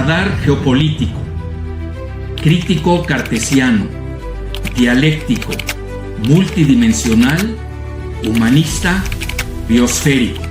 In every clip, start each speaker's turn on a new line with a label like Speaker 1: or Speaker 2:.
Speaker 1: Radar geopolítico, crítico cartesiano, dialéctico, multidimensional, humanista, biosférico.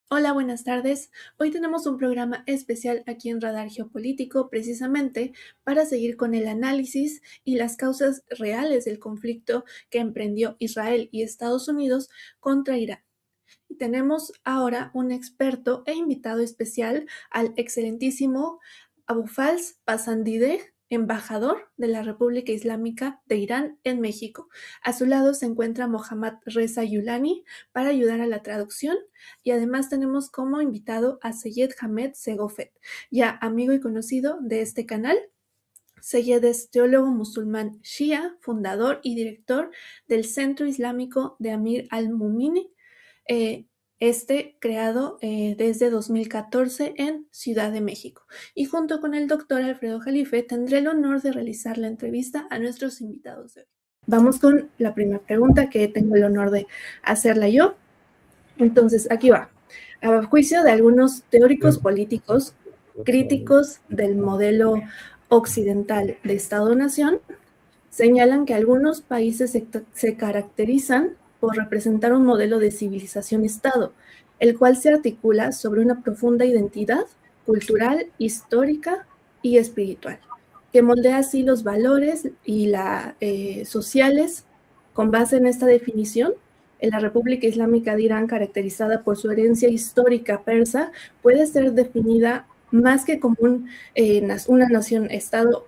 Speaker 2: Hola, buenas tardes. Hoy tenemos un programa especial aquí en Radar Geopolítico, precisamente para seguir con el análisis y las causas reales del conflicto que emprendió Israel y Estados Unidos contra Irán. Y tenemos ahora un experto e invitado especial al excelentísimo Abulfaz Pasandideh, embajador de la República Islámica de Irán en México. A su lado se encuentra Mohammad Reza Yulani para ayudar a la traducción, y además tenemos como invitado a Seyed Hamed Segofet, ya amigo y conocido de este canal. Seyed es teólogo musulmán shia, fundador y director del Centro Islámico de Amir al-Mumini, creado desde 2014 en Ciudad de México. Y junto con el doctor Alfredo Jalife tendré el honor de realizar la entrevista a nuestros invitados de hoy. Vamos con la primera pregunta, que tengo el honor de hacerla yo. Entonces, aquí va. A juicio de algunos teóricos políticos críticos del modelo occidental de Estado-nación, señalan que algunos países se caracterizan por representar un modelo de civilización-estado, el cual se articula sobre una profunda identidad cultural, histórica y espiritual, que moldea así los valores y sociales. Con base en esta definición, en la República Islámica de Irán, caracterizada por su herencia histórica persa, puede ser definida más que como una nación-estado,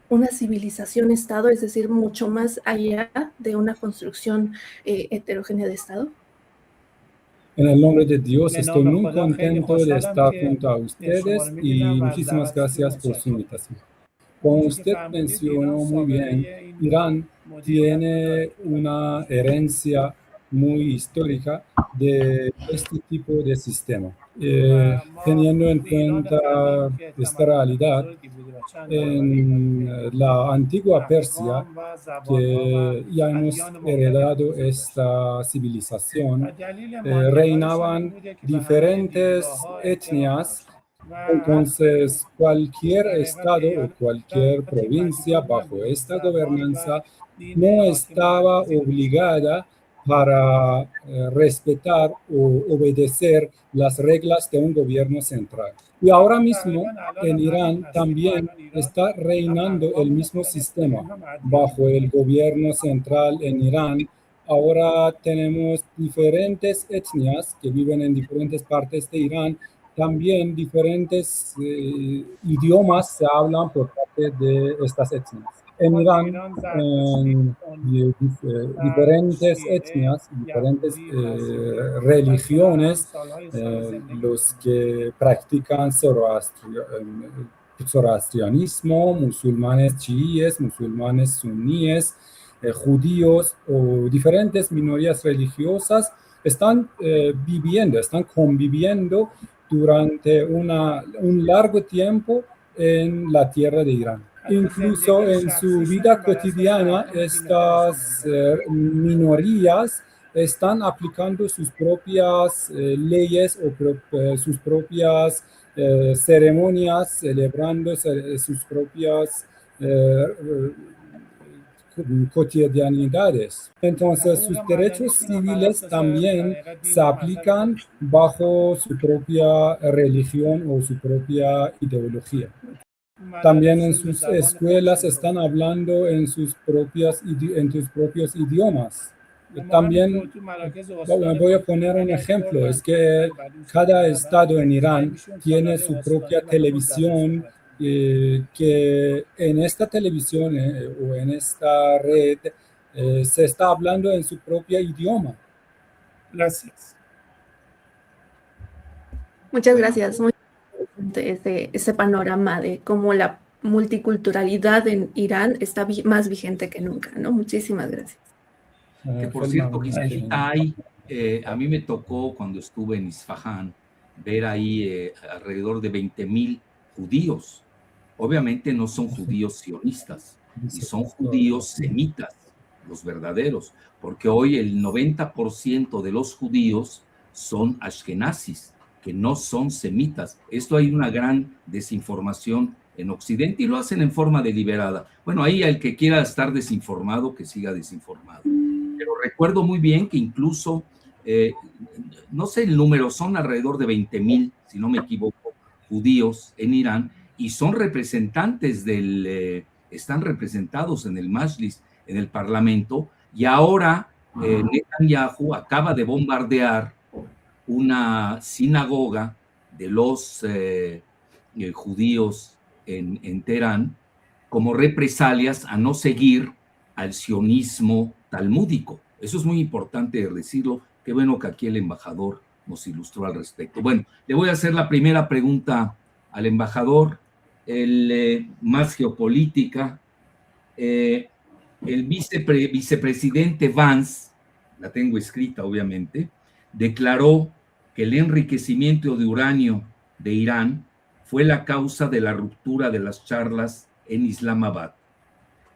Speaker 2: una civilización-estado, es decir, mucho más allá de una construcción heterogénea de Estado.
Speaker 3: En el nombre de Dios, estoy muy contento de estar junto a ustedes y muchísimas gracias por su invitación. Como usted mencionó muy bien, Irán tiene una herencia muy histórica de este tipo de sistema. Teniendo en cuenta esta realidad, en la antigua Persia, que ya hemos heredado esta civilización, reinaban diferentes etnias. Entonces, cualquier estado o cualquier provincia bajo esta gobernanza no estaba obligada para respetar o obedecer las reglas de un gobierno central. Y ahora mismo en Irán también está reinando el mismo sistema bajo el gobierno central en Irán. Ahora tenemos diferentes etnias que viven en diferentes partes de Irán. También diferentes idiomas se hablan por parte de estas etnias. En Irán, diferentes etnias, diferentes religiones, los que practican zoroastrianismo, musulmanes chiíes, musulmanes suníes, judíos o diferentes minorías religiosas están conviviendo durante un largo tiempo en la tierra de Irán. Incluso en su vida cotidiana, estas minorías están aplicando sus propias leyes o sus propias ceremonias, celebrando sus propias cotidianidades. Entonces, sus derechos civiles también se aplican bajo su propia religión o su propia ideología. También en sus escuelas están hablando en sus propios idiomas. También voy a poner un ejemplo, es que cada estado en Irán tiene su propia televisión, que en esta televisión o en esta red se está hablando en su propio idioma. Gracias.
Speaker 2: Muchas gracias. Muy interesante ese panorama de cómo la multiculturalidad en Irán está más vigente que nunca, ¿no? Muchísimas gracias.
Speaker 1: Que por cierto, a mí me tocó cuando estuve en Isfahán ver ahí alrededor de 20,000 judíos. Obviamente no son judíos sionistas, ni son judíos semitas, los verdaderos, porque hoy el 90% de los judíos son ashkenazis, que no son semitas. Esto hay una gran desinformación en Occidente y lo hacen en forma deliberada. Bueno, ahí el que quiera estar desinformado, que siga desinformado. Pero recuerdo muy bien que incluso, no sé el número, son alrededor de 20,000, si no me equivoco, judíos en Irán, y son representantes están representados en el Majlis, en el Parlamento, y ahora Netanyahu acaba de bombardear una sinagoga de los judíos en Teherán como represalias a no seguir al sionismo talmúdico. Eso es muy importante decirlo. Qué bueno que aquí el embajador nos ilustró al respecto. Bueno, le voy a hacer la primera pregunta al embajador, más geopolítica. El vicepresidente Vance, la tengo escrita obviamente, declaró que el enriquecimiento de uranio de Irán fue la causa de la ruptura de las charlas en Islamabad.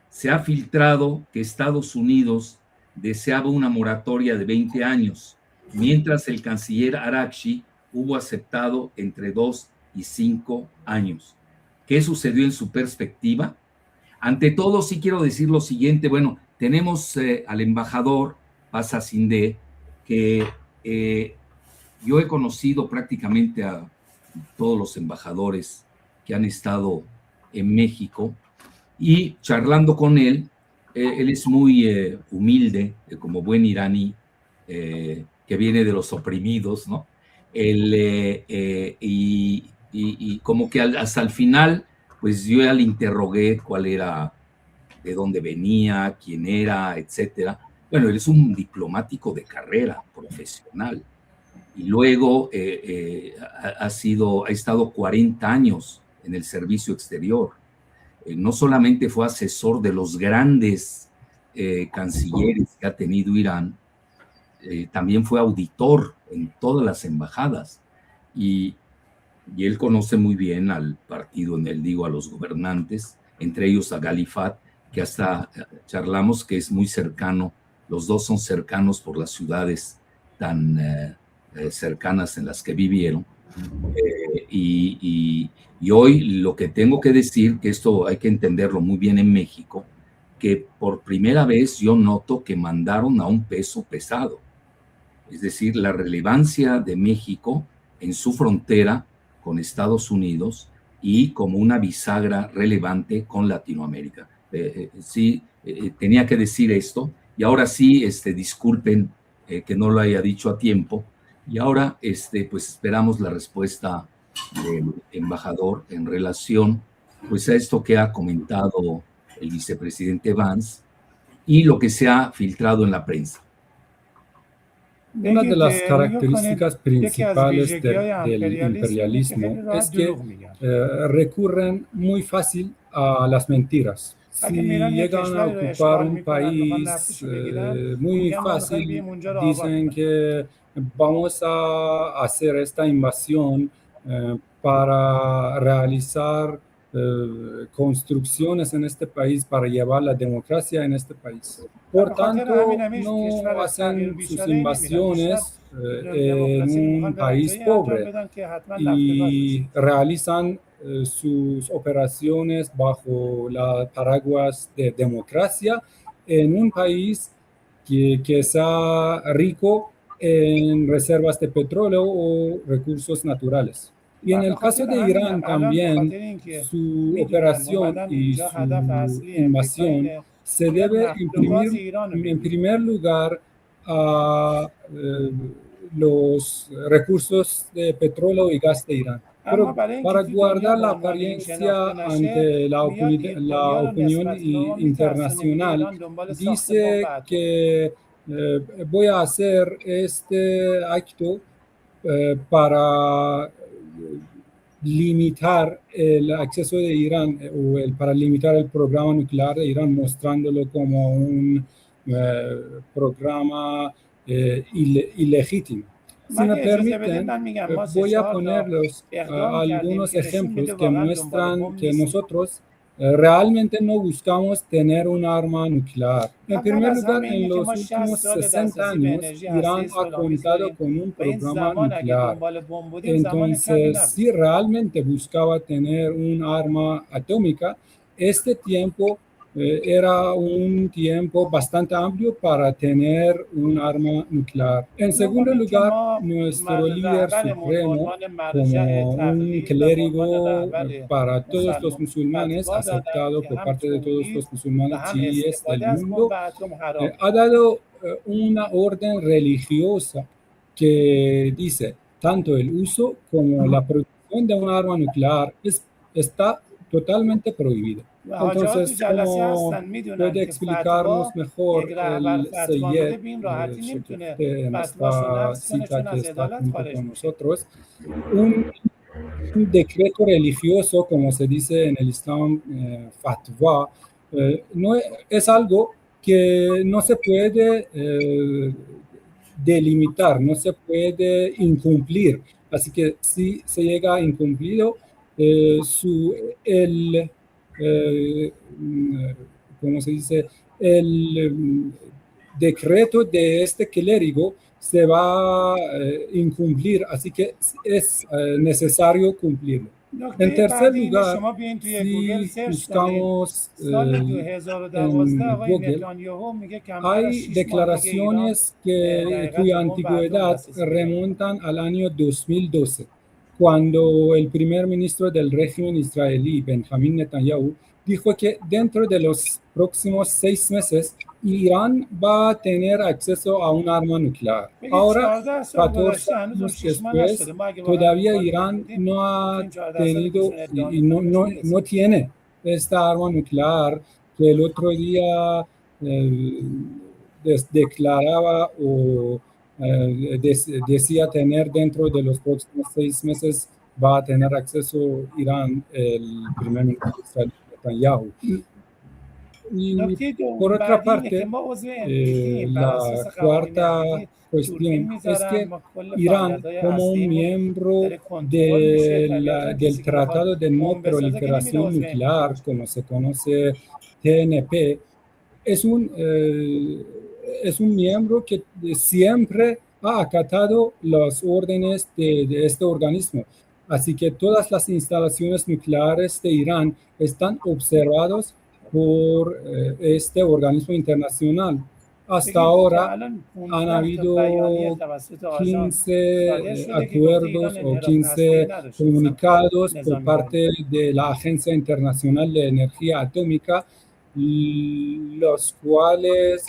Speaker 1: Se ha filtrado que Estados Unidos deseaba una moratoria de 20 años, mientras el canciller Araghchi hubo aceptado entre 2 y 5 años. ¿Qué sucedió en su perspectiva? Ante todo, sí quiero decir lo siguiente. Bueno, tenemos al embajador Pasa Sindé, que yo he conocido prácticamente a todos los embajadores que han estado en México, y charlando con él, él es muy humilde, como buen iraní, que viene de los oprimidos, ¿no? Y como que hasta el final, pues yo ya le interrogué cuál era, de dónde venía, quién era, etcétera. Bueno, él es un diplomático de carrera profesional, y luego ha estado 40 años en el servicio exterior. No solamente fue asesor de los grandes cancilleres que ha tenido Irán, también fue auditor en todas las embajadas, y él conoce muy bien al partido, a los gobernantes, entre ellos a Galifat, que hasta charlamos que es muy cercano, los dos son cercanos por las ciudades tan cercanas en las que vivieron. Y hoy lo que tengo que decir, que esto hay que entenderlo muy bien en México, que por primera vez yo noto que mandaron a un peso pesado, es decir, la relevancia de México en su frontera con Estados Unidos y como una bisagra relevante con Latinoamérica. Tenía que decir esto, y ahora sí, disculpen que no lo haya dicho a tiempo, y ahora pues esperamos la respuesta del embajador en relación pues a esto que ha comentado el vicepresidente Vance y lo que se ha filtrado en la prensa.
Speaker 3: Una de las características principales del imperialismo es que recurren muy fácil a las mentiras. Si llegan a ocupar un país, muy fácil dicen que vamos a hacer esta invasión para realizar construcciones en este país, para llevar la democracia en este país. Por tanto, no hacen sus invasiones en un país pobre y realizan sus operaciones bajo la paraguas de democracia en un país que sea rico en reservas de petróleo o recursos naturales. Y en el caso de Irán también, su operación y su invasión se debe imprimir en primer lugar a los recursos de petróleo y gas de Irán. Pero para guardar la apariencia ante la opinión internacional, dice que voy a hacer este acto para limitar el acceso de Irán para limitar el programa nuclear de Irán, mostrándolo como un programa ilegítimo. Si me permiten, voy a ponerlos algunos ejemplos que muestran que nosotros realmente no buscamos tener un arma nuclear. En primer lugar, en los últimos 60 años, Irán ha contado con un programa nuclear. Entonces, si realmente buscaba tener un arma atómica, este tiempo era un tiempo bastante amplio para tener un arma nuclear. En segundo lugar, nuestro líder supremo, como un clérigo para todos los musulmanes, aceptado por parte de todos los musulmanes chiíes del mundo, ha dado una orden religiosa que dice tanto el uso como la producción de un arma nuclear está totalmente prohibido. Entonces, ¿cómo puede explicarnos mejor el Seyyed en esta cita que está junto con nosotros? Un decreto religioso, como se dice en el Islam, fatwa, no es algo que no se puede delimitar, no se puede incumplir. Así que si se llega a incumplido, ¿cómo se dice? El decreto de este clérigo se va a incumplir, así que es necesario cumplirlo. En tercer lugar, si buscamos en Google, hay declaraciones cuya antigüedad remontan al año 2012, cuando el primer ministro del régimen israelí, Benjamin Netanyahu, dijo que dentro de los próximos 6 meses Irán va a tener acceso a un arma nuclear. Ahora, 14 años después, todavía Irán no ha tenido y no tiene esta arma nuclear que el otro día declaraba o decía tener dentro de los próximos 6 meses va a tener acceso Irán, el primer ministro israelí Netanyahu. Y por otra parte, la cuarta cuestión es que Irán, como un miembro del Tratado de No Proliferación Nuclear, como se conoce TNP, es un miembro que siempre ha acatado las órdenes de este organismo. Así que todas las instalaciones nucleares de Irán están observadas por este organismo internacional. Hasta ahora han habido 15 acuerdos o 15 comunicados por parte de la Agencia Internacional de Energía Atómica, los cuales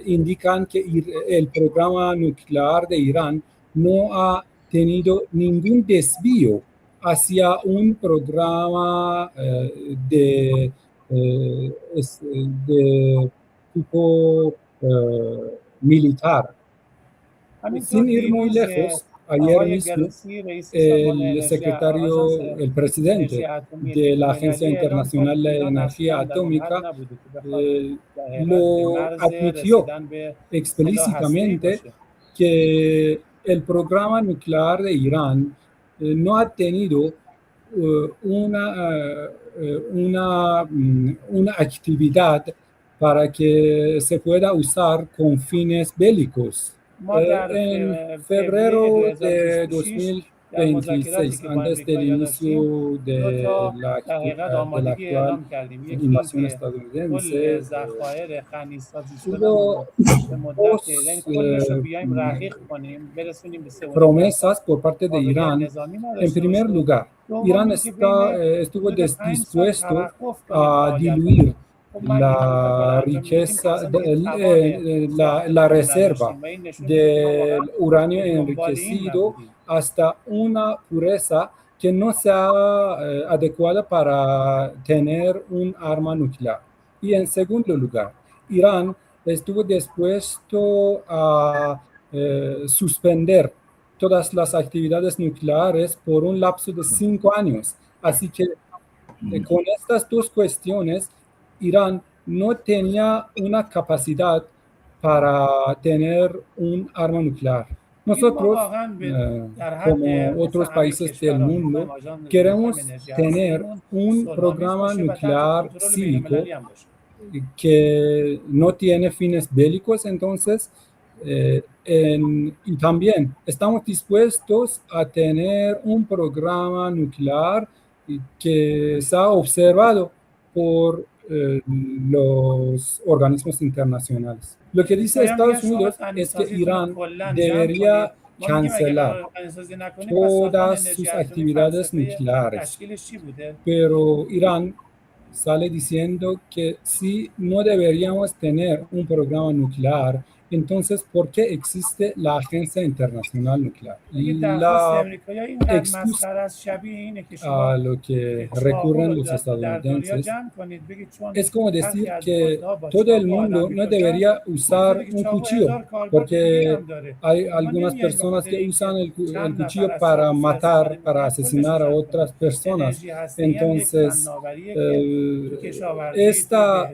Speaker 3: indican que el programa nuclear de Irán no ha tenido ningún desvío hacia un programa de tipo militar. Sin ir muy lejos, ayer mismo el presidente de la Agencia Internacional de Energía Atómica lo admitió explícitamente que el programa nuclear de Irán no ha tenido una actividad para que se pueda usar con fines bélicos. En febrero de 2026, antes del inicio de la actual invasión estadounidense, hubo promesas por parte de Irán. En primer lugar, Irán estuvo dispuesto a diluir la riqueza, la reserva del uranio enriquecido hasta una pureza que no sea adecuada para tener un arma nuclear. Y en segundo lugar, Irán estuvo dispuesto a suspender todas las actividades nucleares por un lapso de 5 años. Así que con estas dos cuestiones, Irán no tenía una capacidad para tener un arma nuclear. Nosotros, como otros países del mundo, queremos tener un programa nuclear cívico que no tiene fines bélicos, entonces, y también estamos dispuestos a tener un programa nuclear que se ha observado por los organismos internacionales. Lo que dice Estados Unidos es que Irán debería cancelar todas sus actividades nucleares, pero Irán sale diciendo que si no deberíamos tener un programa nuclear, entonces, ¿por qué existe la Agencia Internacional Nuclear? Y la excusa a lo que recurren los estadounidenses es como decir que todo el mundo no debería usar un cuchillo, porque hay algunas personas que usan el cuchillo para matar, para asesinar a otras personas. Entonces, esta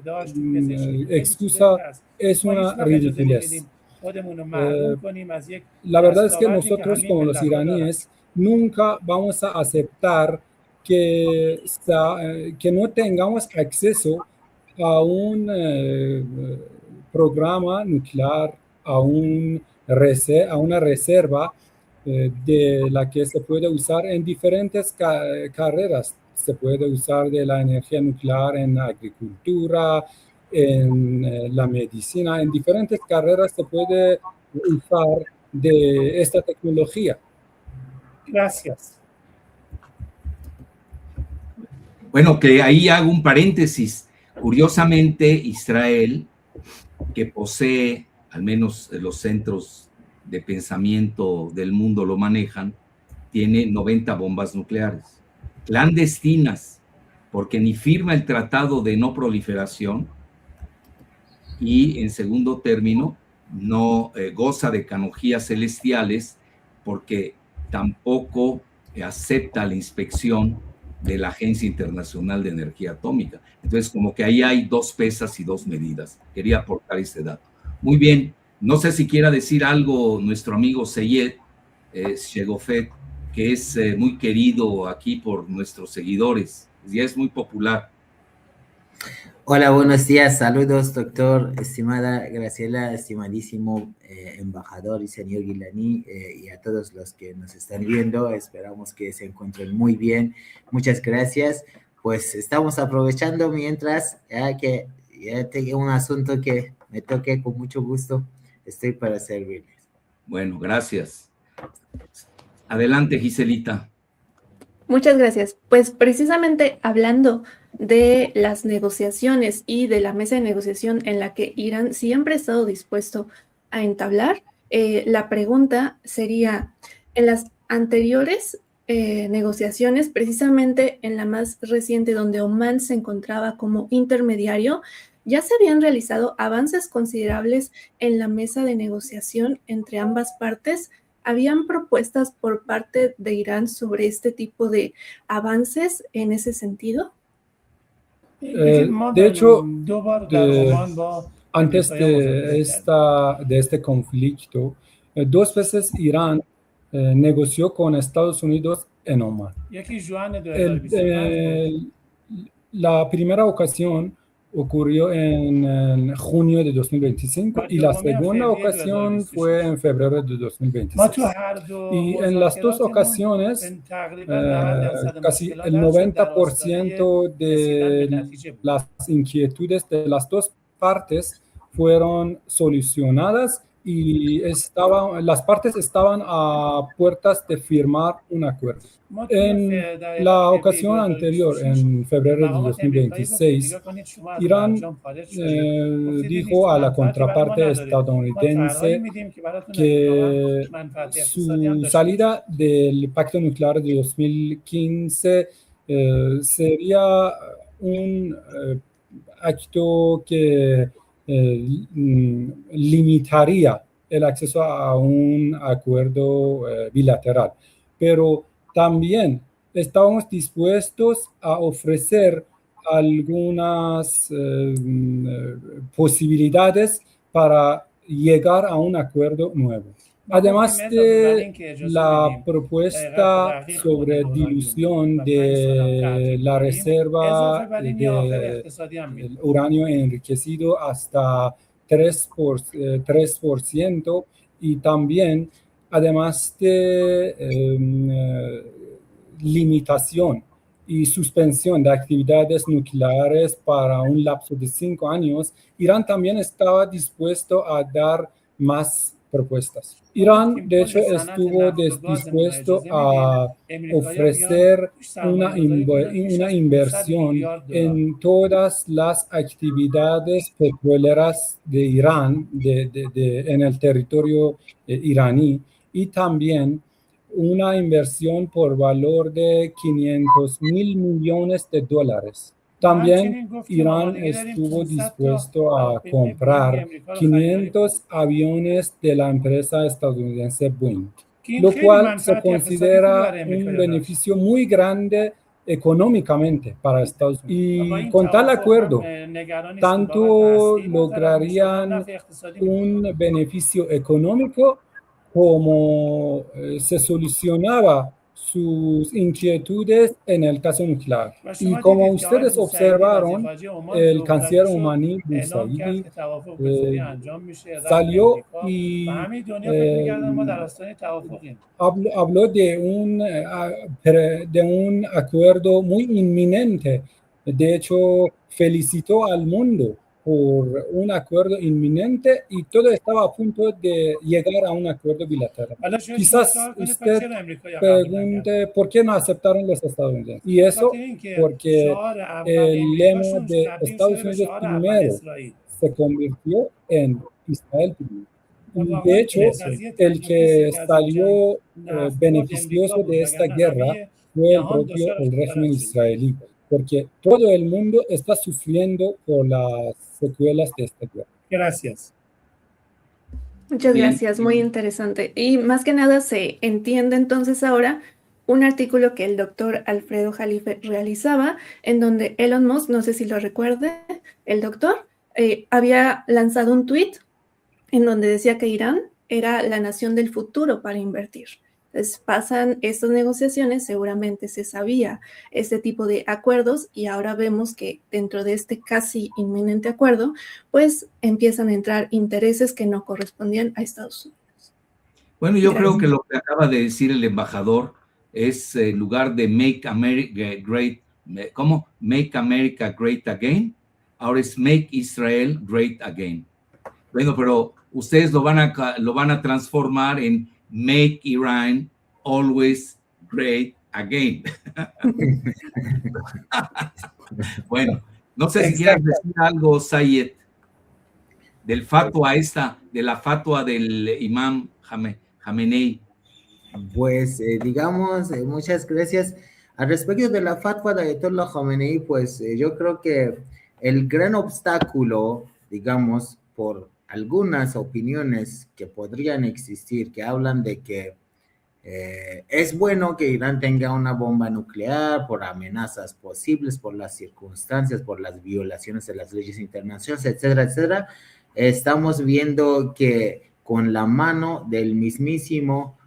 Speaker 3: excusa es una ridiculez. La verdad es que nosotros, como los iraníes, nunca vamos a aceptar que no tengamos acceso a un programa nuclear, a una reserva de la que se puede usar en diferentes carreras. Se puede usar de la energía nuclear en la agricultura, en la medicina, en diferentes carreras se puede usar de esta tecnología.
Speaker 4: Gracias.
Speaker 1: Bueno, que ahí hago un paréntesis. Curiosamente, Israel, que posee, al menos los centros de pensamiento del mundo lo manejan, tiene 90 bombas nucleares, clandestinas, porque ni firma el Tratado de No Proliferación y, en segundo término, no goza de canonjías celestiales porque tampoco acepta la inspección de la Agencia Internacional de Energía Atómica. Entonces, como que ahí hay dos pesas y dos medidas. Quería aportar ese dato. Muy bien. No sé si quiera decir algo nuestro amigo Seyed Shegofet, que es muy querido aquí por nuestros seguidores. Ya es muy popular.
Speaker 5: Hola, buenos días. Saludos, doctor, estimada Graciela, estimadísimo embajador y señor Gilani, y a todos los que nos están viendo. Esperamos que se encuentren muy bien. Muchas gracias. Pues estamos aprovechando mientras, que ya tengo un asunto que me toque con mucho gusto. Estoy para servirles.
Speaker 1: Bueno, gracias. Adelante, Giselita.
Speaker 2: Muchas gracias. Pues precisamente hablando de las negociaciones y de la mesa de negociación en la que Irán siempre ha estado dispuesto a entablar, la pregunta sería, en las anteriores negociaciones, precisamente en la más reciente donde Omán se encontraba como intermediario, ya se habían realizado avances considerables en la mesa de negociación entre ambas partes. ¿Habían propuestas por parte de Irán sobre este tipo de avances en ese sentido?
Speaker 3: De hecho, antes de este conflicto, dos veces Irán negoció con Estados Unidos en Omán. La primera ocasión ocurrió en junio de 2025 y la segunda ocasión fue en febrero de 2026. Y en las dos ocasiones, casi el 90% de las inquietudes de las dos partes fueron solucionadas y las partes estaban a puertas de firmar un acuerdo. En la ocasión anterior, en febrero de 2026, Irán dijo a la contraparte estadounidense que su salida del pacto nuclear de 2015 sería un acto que limitaría el acceso a un acuerdo bilateral. Pero también estábamos dispuestos a ofrecer algunas posibilidades para llegar a un acuerdo nuevo. Además de la propuesta sobre dilución de la reserva del uranio enriquecido hasta 3%, y también, además de limitación y suspensión de actividades nucleares para un lapso de 5 años, Irán también estaba dispuesto a dar más propuestas. Irán, de hecho, estuvo dispuesto a ofrecer una inversión en todas las actividades petroleras de Irán, en el territorio iraní, y también una inversión por valor de $500 mil millones. También Irán estuvo dispuesto a comprar 500 aviones de la empresa estadounidense Boeing, lo cual se considera un beneficio muy grande económicamente para Estados Unidos. Y con tal acuerdo, tanto lograrían un beneficio económico como se solucionaba sus inquietudes en el caso nuclear. Y como ustedes observaron, el canciller Omani Bousaidi salió y habló de un acuerdo muy inminente. De hecho, felicitó al mundo por un acuerdo inminente y todo estaba a punto de llegar a un acuerdo bilateral. Quizás usted pregunte por qué no aceptaron los estadounidenses. Y eso porque el lema de Estados Unidos primero se convirtió en Israel primero. Y de hecho, el que salió beneficioso de esta guerra fue el régimen israelí, porque todo el mundo está sufriendo por las secuelas de esta guerra.
Speaker 4: Gracias.
Speaker 2: Muchas gracias, muy interesante. Y más que nada se entiende entonces ahora un artículo que el doctor Alfredo Jalife realizaba, en donde Elon Musk, no sé si lo recuerde, el doctor, había lanzado un tuit en donde decía que Irán era la nación del futuro para invertir. Entonces pasan estas negociaciones, seguramente se sabía este tipo de acuerdos y ahora vemos que dentro de este casi inminente acuerdo, pues empiezan a entrar intereses que no correspondían a Estados Unidos.
Speaker 1: Bueno, yo creo que lo que acaba de decir el embajador es en lugar de Make America Great, ¿cómo? Make America Great Again, ahora es Make Israel Great Again. Bueno, pero ustedes lo van a transformar en Make Iran Always Great Again. Bueno, no sé si quieres decir algo, Sayed, del fatwa de la fatwa del imam Jamenei.
Speaker 5: Pues, digamos, muchas gracias. Al respecto de la fatwa de Ayatollah Khamenei, pues yo creo que el gran obstáculo, digamos, por algunas opiniones que podrían existir, que hablan de que es bueno que Irán tenga una bomba nuclear por amenazas posibles, por las circunstancias, por las violaciones de las leyes internacionales, etcétera, etcétera. Estamos viendo que con la mano del mismísimo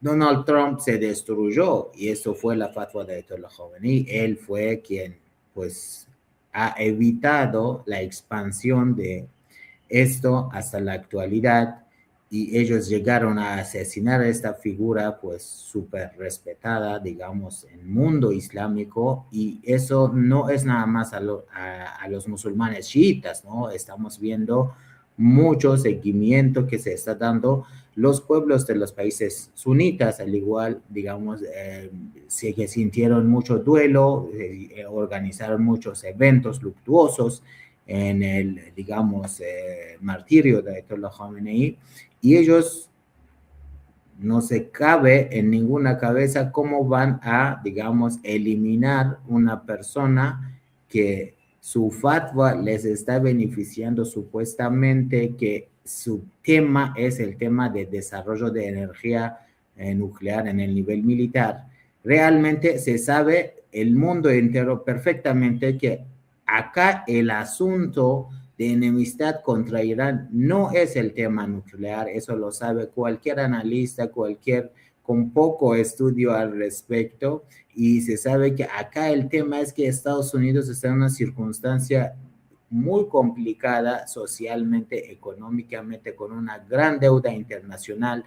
Speaker 5: Donald Trump se destruyó, y eso fue la fatwa de Ayatollah Khamenei. Él fue quien, pues, ha evitado la expansión de esto hasta la actualidad, y ellos llegaron a asesinar a esta figura, pues, súper respetada, digamos, en el mundo islámico, y eso no es nada más a los musulmanes chiitas, ¿no? Estamos viendo mucho seguimiento que se está dando los pueblos de los países sunitas, al igual, digamos, que sintieron mucho duelo, organizaron muchos eventos luctuosos en el, digamos, martirio de Ayatollah Khamenei, y ellos no se cabe en ninguna cabeza cómo van a, digamos, eliminar una persona que su fatwa les está beneficiando supuestamente, que su tema es el tema de desarrollo de energía nuclear en el nivel militar. Realmente se sabe el mundo entero perfectamente que acá el asunto de enemistad contra Irán no es el tema nuclear, eso lo sabe cualquier analista, cualquier con poco estudio al respecto, y se sabe que acá el tema es que Estados Unidos está en una circunstancia muy complicada socialmente, económicamente, con una gran deuda internacional,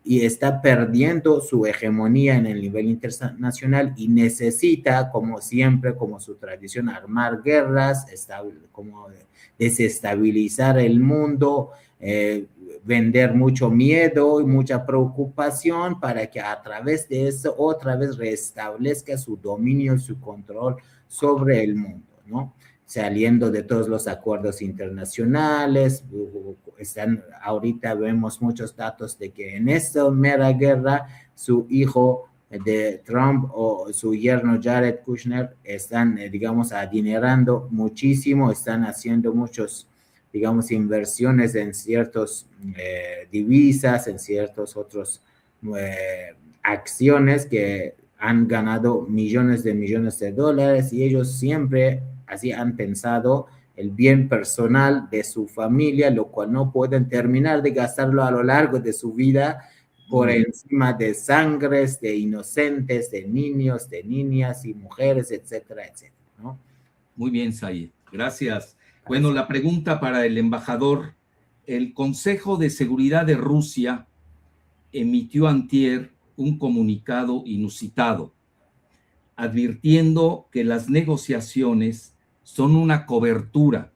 Speaker 5: y está perdiendo su hegemonía en el nivel internacional y necesita, como siempre, como su tradición, armar guerras, como desestabilizar el mundo, vender mucho miedo y mucha preocupación para que a través de eso otra vez restablezca su dominio y su control sobre el mundo, ¿no? Saliendo de todos los acuerdos internacionales, ahorita vemos muchos datos de que en esta mera guerra su hijo de Trump o su yerno Jared Kushner están, digamos, adinerando muchísimo, están haciendo muchos, digamos, inversiones en ciertas divisas, en ciertos otros acciones que han ganado millones de dólares, y ellos siempre así han pensado el bien personal de su familia, lo cual no pueden terminar de gastarlo a lo largo de su vida por encima de sangres, de inocentes, de niños, de niñas y mujeres, etcétera, etcétera, ¿no?
Speaker 1: Muy bien, Sayed. Gracias. Bueno, la pregunta para el embajador. El Consejo de Seguridad de Rusia emitió antier un comunicado inusitado, advirtiendo que las negociaciones son una cobertura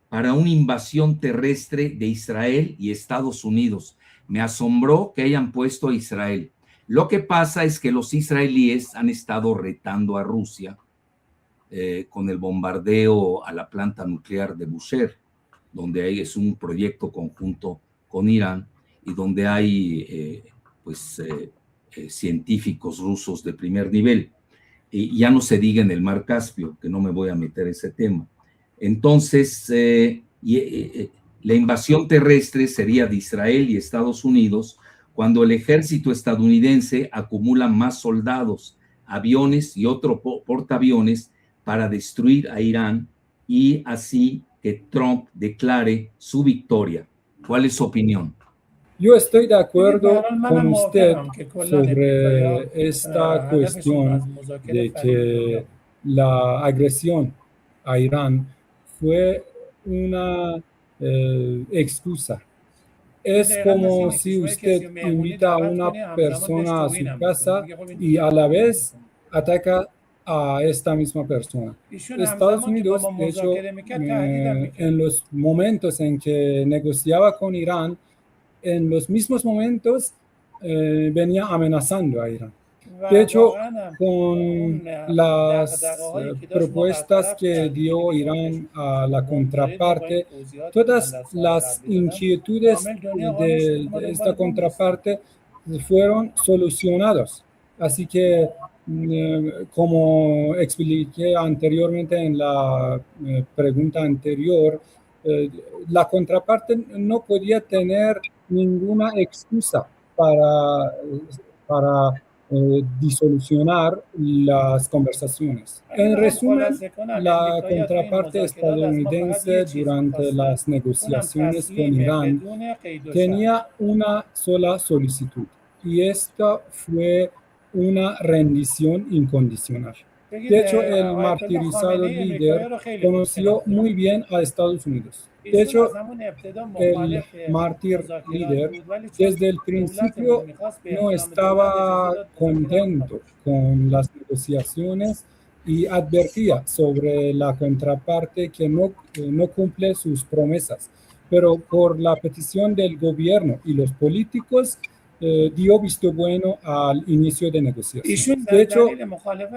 Speaker 1: para una invasión terrestre de Israel y Estados Unidos. Me asombró que hayan puesto a Israel. Lo que pasa es que los israelíes han estado retando a Rusia con el bombardeo a la planta nuclear de Bushehr, donde es un proyecto conjunto con Irán y donde hay científicos rusos de primer nivel. Y ya no se diga en el Mar Caspio, que no me voy a meter ese tema. Entonces, la invasión terrestre sería de Israel y Estados Unidos cuando el ejército estadounidense acumula más soldados, aviones y otro portaaviones para destruir a Irán y así que Trump declare su victoria. ¿Cuál es su opinión?
Speaker 3: Yo estoy de acuerdo con usted sobre esta cuestión de que la agresión a Irán fue una excusa. Es como si usted invita a una persona a su casa y a la vez ataca a esta misma persona. Estados Unidos, de hecho, en los momentos en que negociaba con Irán, en los mismos momentos venía amenazando a Irán. De hecho, con las propuestas que dio Irán a la contraparte, todas las inquietudes de esta contraparte fueron solucionadas. Así que, como expliqué anteriormente en la pregunta anterior, la contraparte no podía tener ninguna excusa para disolucionar las conversaciones. En resumen, la contraparte estadounidense durante las negociaciones con Irán tenía una sola solicitud, y esta fue una rendición incondicional. De hecho, el martirizado líder conoció muy bien a Estados Unidos. De hecho, el mártir líder desde el principio no estaba contento con las negociaciones y advertía sobre la contraparte que no cumple sus promesas. Pero por la petición del gobierno y los políticos, dio visto bueno al inicio de negociaciones. De hecho,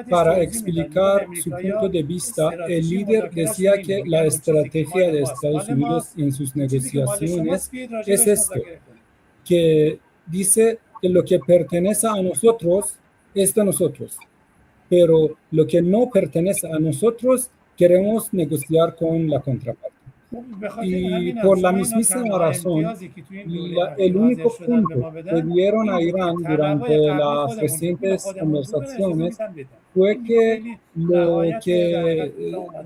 Speaker 3: para explicar su punto de vista, el líder decía que la estrategia de Estados Unidos en sus negociaciones es esto, que dice que lo que pertenece a nosotros es de nosotros, pero lo que no pertenece a nosotros queremos negociar con la contraparte. Y por la mismísima razón, el único punto que dieron a Irán durante las recientes conversaciones fue que lo que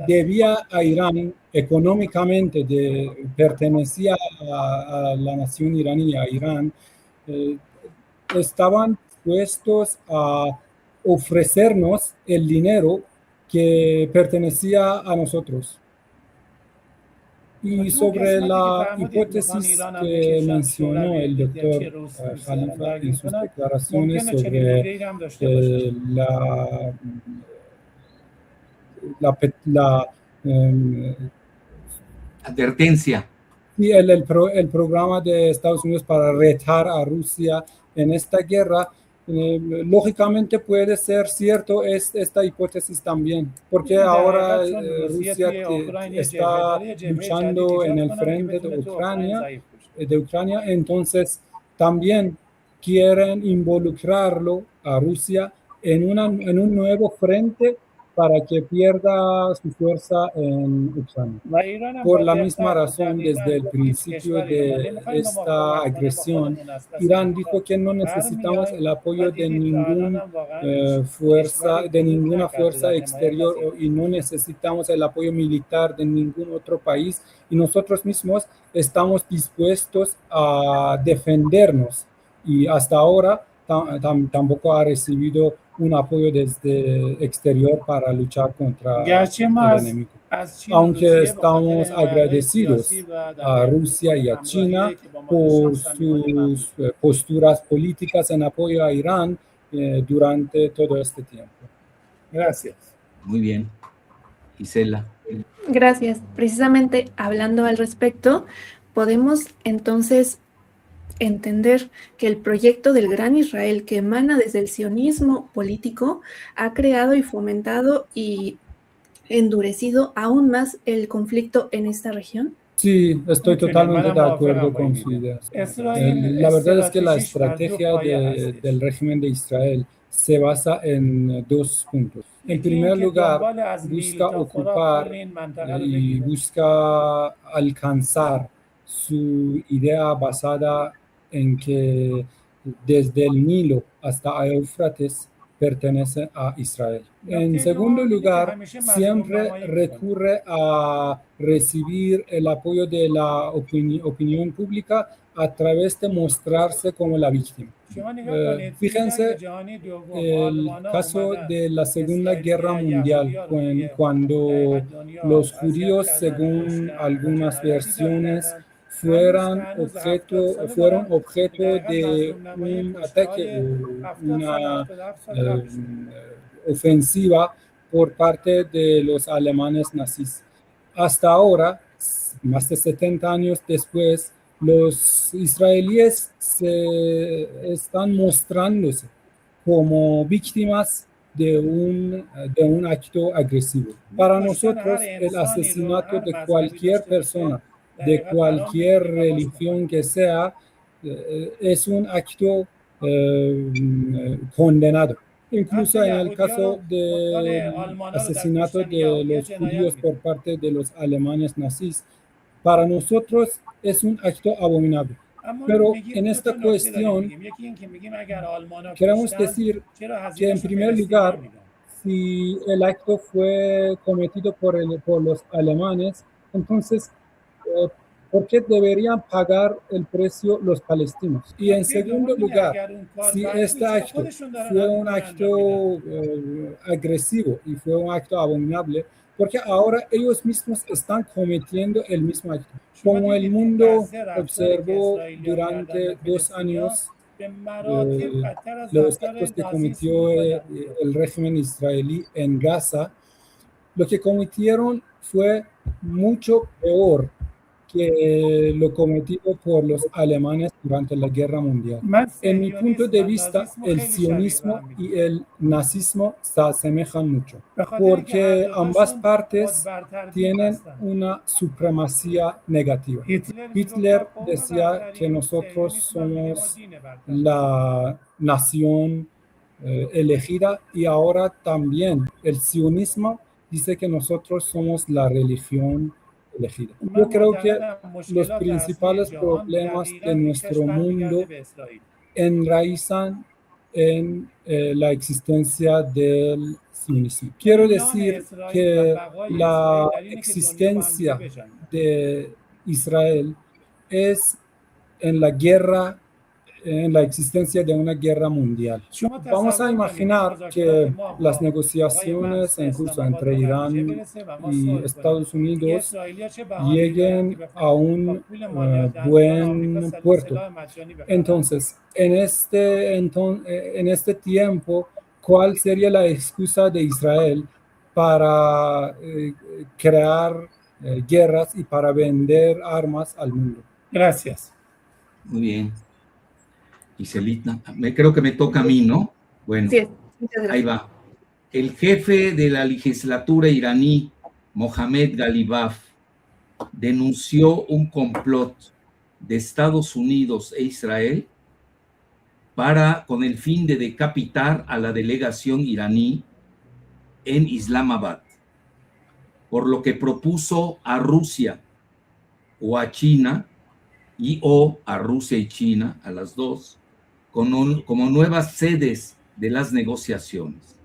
Speaker 3: debía a Irán económicamente, pertenecía a la nación iraní, a Irán, estaban dispuestos a ofrecernos el dinero que pertenecía a nosotros. Y sobre la hipótesis que mencionó el doctor Khalifa en sus declaraciones sobre la
Speaker 1: advertencia.
Speaker 3: Y el programa de Estados Unidos para retar a Rusia en esta guerra, lógicamente puede ser cierto esta hipótesis también, porque ahora Rusia está luchando en el frente de Ucrania, entonces también quieren involucrarlo a Rusia en un nuevo frente para que pierda su fuerza en Ucrania. Por la misma razón, desde el principio de esta agresión, Irán dijo que no necesitamos el apoyo de ninguna fuerza exterior y no necesitamos el apoyo militar de ningún otro país, y nosotros mismos estamos dispuestos a defendernos, y hasta ahora tampoco ha recibido un apoyo desde exterior para luchar contra el enemigo. Aunque estamos agradecidos a Rusia y a China por sus posturas políticas en apoyo a Irán durante todo este tiempo.
Speaker 4: Gracias.
Speaker 1: Muy bien. Gisela.
Speaker 2: Gracias. Precisamente hablando al respecto, podemos entonces entender que el proyecto del Gran Israel, que emana desde el sionismo político, ha creado y fomentado y endurecido aún más el conflicto en esta región.
Speaker 3: Sí, estoy totalmente de acuerdo con su idea. La verdad es que la estrategia del régimen de Israel se basa en dos puntos. En primer lugar, busca ocupar y busca alcanzar su idea basada en que desde el Nilo hasta Éufrates pertenece a Israel. En segundo lugar, siempre recurre a recibir el apoyo de la opinión pública a través de mostrarse como la víctima. Fíjense el caso de la Segunda Guerra Mundial, cuando los judíos, según algunas versiones, fueron objeto de un ataque o una ofensiva por parte de los alemanes nazis. Hasta ahora, más de 70 años después, los israelíes se están mostrándose como víctimas de un acto agresivo. Para nosotros, el asesinato de cualquier persona, de cualquier religión que sea, es un acto condenado. Incluso en el caso del asesinato de los judíos por parte de los alemanes nazis, para nosotros es un acto abominable. Pero en esta cuestión queremos decir que, en primer lugar, si el acto fue cometido por los alemanes, entonces, ¿por qué deberían pagar el precio los palestinos? Y en segundo lugar, si este acto fue un acto agresivo y fue un acto abominable, porque ahora ellos mismos están cometiendo el mismo acto. Como el mundo observó durante 2 años los actos que cometió el régimen israelí en Gaza, lo que cometieron fue mucho peor que lo cometido por los alemanes durante la Guerra Mundial. En mi punto de vista, el sionismo y el nazismo se asemejan mucho, porque ambas partes tienen una supremacía negativa. Hitler decía que nosotros somos la nación elegida, y ahora también el sionismo dice que nosotros somos la religión elegida. Yo creo que los principales problemas de nuestro mundo enraizan en la existencia del sionismo. Quiero decir que la existencia de Israel es en la existencia de una guerra mundial. Vamos a imaginar que las negociaciones en curso entre Irán y Estados Unidos lleguen a un buen puerto. Entonces, en este tiempo, ¿cuál sería la excusa de Israel para crear guerras y para vender armas al mundo?
Speaker 4: Gracias.
Speaker 1: Muy bien. Giselita, creo que me toca a mí, ¿no? Bueno,
Speaker 2: Sí, muchas gracias.
Speaker 1: Ahí va. El jefe de la legislatura iraní, Mohammad Ghalibaf, denunció un complot de Estados Unidos e Israel con el fin de decapitar a la delegación iraní en Islamabad, por lo que propuso a Rusia o a China o a Rusia y China, a las dos, como nuevas sedes de las negociaciones,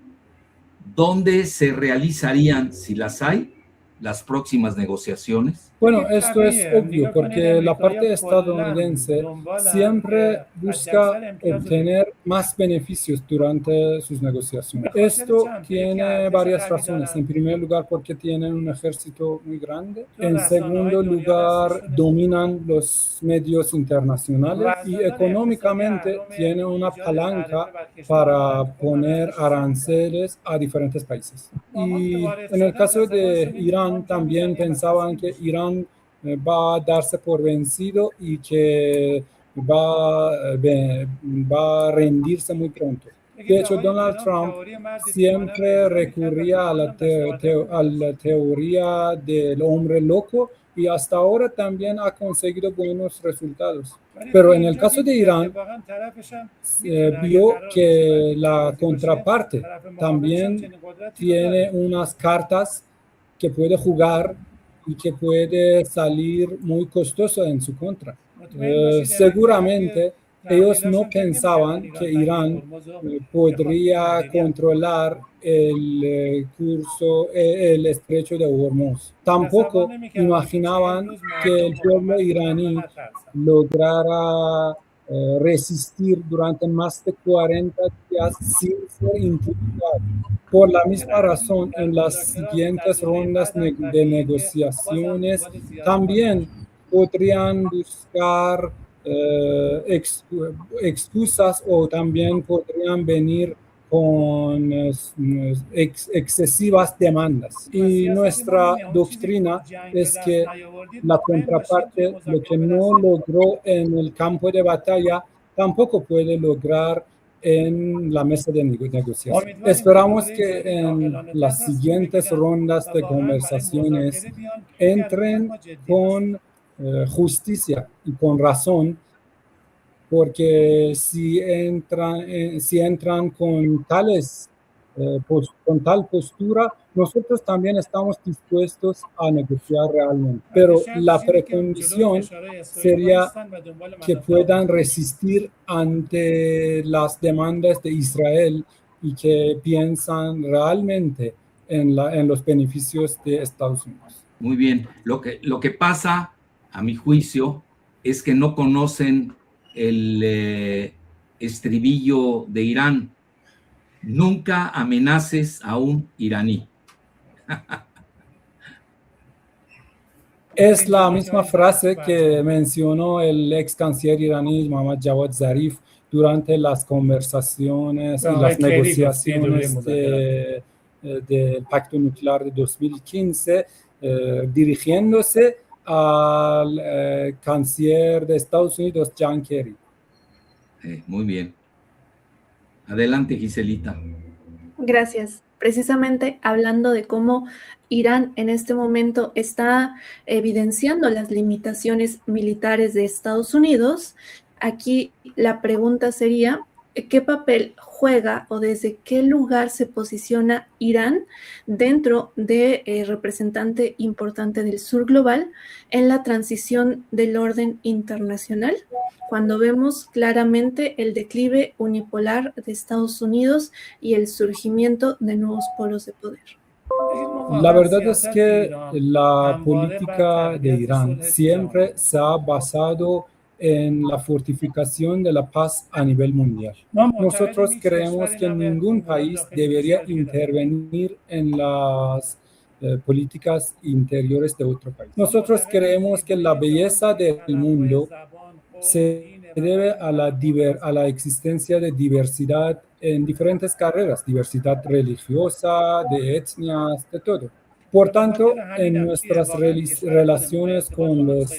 Speaker 1: donde se realizarían, si las hay, las próximas negociaciones.
Speaker 3: Bueno, esto es obvio porque la parte estadounidense siempre busca obtener más beneficios durante sus negociaciones. Esto tiene varias razones. En primer lugar, porque tienen un ejército muy grande. En segundo lugar, dominan los medios internacionales y económicamente tienen una palanca para poner aranceles a diferentes países. Y en el caso de Irán, también pensaban que Irán va a darse por vencido y que va a rendirse muy pronto. De hecho, Donald Trump siempre recurría a la teoría del hombre loco y hasta ahora también ha conseguido buenos resultados. Pero en el caso de Irán, vio que la contraparte también tiene unas cartas que puede jugar y que puede salir muy costoso en su contra. Seguramente ellos no pensaban que Irán podría controlar el estrecho de Hormuz. Tampoco imaginaban que el pueblo iraní lograra resistir durante más de 40 días sin ser intimidado. Por la misma razón, en las siguientes rondas de negociaciones también podrían buscar excusas o también podrían venir con excesivas demandas. Y nuestra doctrina es que la contraparte, lo que no logró en el campo de batalla, tampoco puede lograr en la mesa de negociación. Esperamos que en las siguientes rondas de conversaciones entren con justicia y con razón, porque si entran con tal postura, nosotros también estamos dispuestos a negociar realmente. Pero la precondición sería que puedan resistir ante las demandas de Israel y que piensan realmente en los beneficios de Estados Unidos.
Speaker 1: Muy bien. Lo que pasa, a mi juicio, es que no conocen el estribillo de Irán. Nunca amenaces a un iraní.
Speaker 3: Es la misma frase que mencionó el ex canciller iraní Mohammad Javad Zarif durante las conversaciones y las negociaciones del Pacto Nuclear de 2015, dirigiéndose al canciller de Estados Unidos, John Kerry.
Speaker 1: Muy bien. Adelante, Giselita.
Speaker 2: Gracias. Precisamente hablando de cómo Irán en este momento está evidenciando las limitaciones militares de Estados Unidos, aquí la pregunta sería, ¿qué papel juega o desde qué lugar se posiciona Irán dentro de representante importante del sur global en la transición del orden internacional? Cuando vemos claramente el declive unipolar de Estados Unidos y el surgimiento de nuevos polos de poder.
Speaker 3: La verdad es que la política de Irán siempre se ha basado en la fortificación de la paz a nivel mundial. Nosotros creemos que ningún país debería intervenir en las políticas interiores de otro país. Nosotros creemos que la belleza del mundo se debe a la existencia de diversidad en diferentes carreras, diversidad religiosa, de etnias, de todo. Por tanto, en nuestras relaciones con los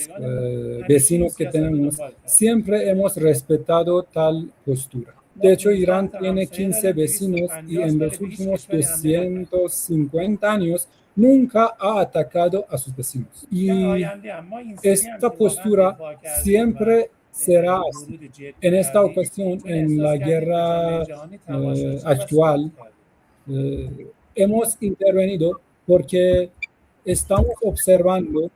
Speaker 3: vecinos que tenemos, siempre hemos respetado tal postura. De hecho, Irán tiene 15 vecinos y en los últimos 250 años nunca ha atacado a sus vecinos. Y esta postura siempre será así. En esta ocasión, en la guerra actual, hemos intervenido porque estamos observando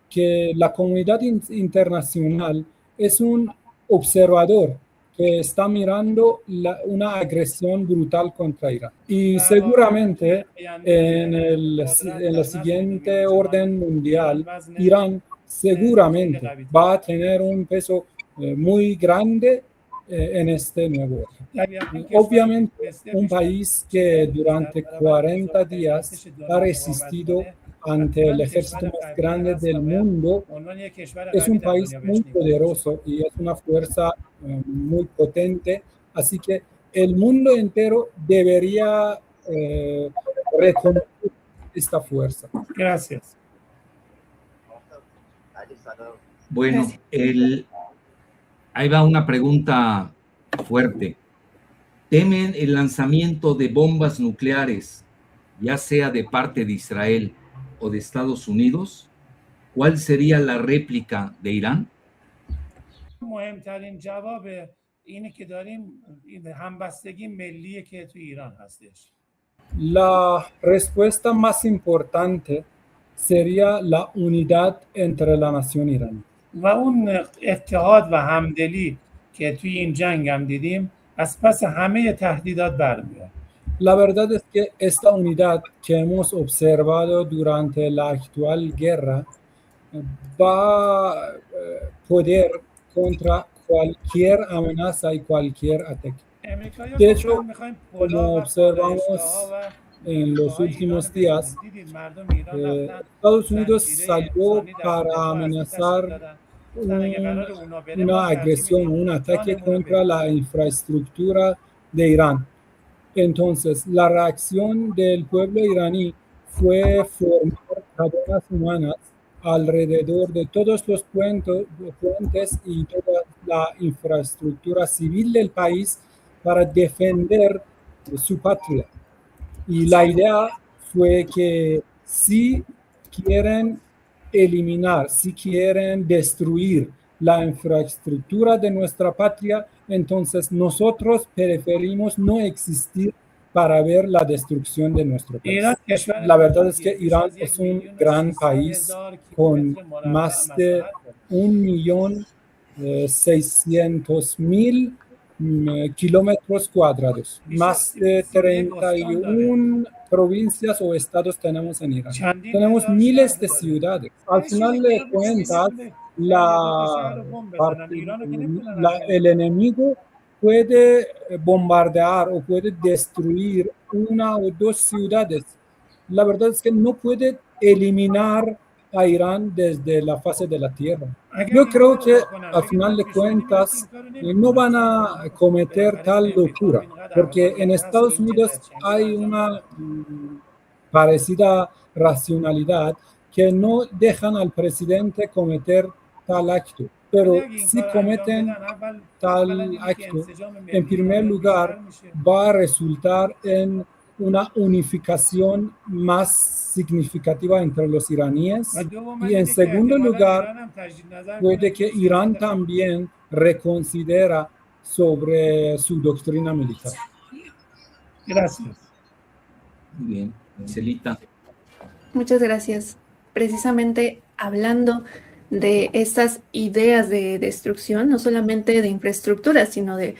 Speaker 3: que la comunidad internacional es un observador que está mirando una agresión brutal contra Irán. Y seguramente en el siguiente orden mundial, Irán seguramente va a tener un peso muy grande en este nuevo orden. Obviamente, un país que durante 40 días ha resistido ante el ejército más grande del mundo es un país muy poderoso y es una fuerza muy potente, así que el mundo entero debería reconocer esta fuerza.
Speaker 4: Gracias.
Speaker 1: Bueno, ahí va una pregunta fuerte. ¿Temen el lanzamiento de bombas nucleares, ya sea de parte de Israel o de Estados Unidos? ¿Cuál sería la réplica de Irán?
Speaker 4: مهمترین جواب اینه که داریم همبستگی ملیه که تو ایران هستش.
Speaker 3: La respuesta más importante sería la unidad entre la nación iraní.
Speaker 4: و اون اتحاد و همدلی که توی این جنگ هم دیدیم از پس همه تهدیدات برمیاد.
Speaker 3: La verdad es que esta unidad que hemos observado durante la actual guerra va a poder contra cualquier amenaza y cualquier ataque. De hecho, como observamos en los últimos días, Estados Unidos salió para amenazar una agresión, un ataque contra la infraestructura de Irán. Entonces, la reacción del pueblo iraní fue formar cadenas humanas alrededor de todos los puentes y toda la infraestructura civil del país para defender su patria. Y la idea fue que si quieren eliminar, si quieren destruir la infraestructura de nuestra patria, entonces nosotros preferimos no existir para ver la destrucción de nuestro país. La verdad es que Irán es un gran país con más de 1.600.000 kilómetros cuadrados. Más de 31 provincias o estados tenemos en Irán. Tenemos miles de ciudades. Al final de cuentas, el enemigo puede bombardear o puede destruir una o dos ciudades. La verdad es que no puede eliminar a Irán desde la fase de la tierra. Yo creo que al final de cuentas no van a cometer tal locura, porque en Estados Unidos hay una parecida racionalidad que no dejan al presidente cometer tal acto. Pero si cometen tal acto, en primer lugar va a resultar en una unificación más significativa entre los iraníes y en segundo lugar puede que Irán también reconsidera sobre su doctrina militar.
Speaker 4: Gracias.
Speaker 1: Muy bien, Celita.
Speaker 2: Muchas gracias. Precisamente hablando de estas ideas de destrucción, no solamente de infraestructura, sino de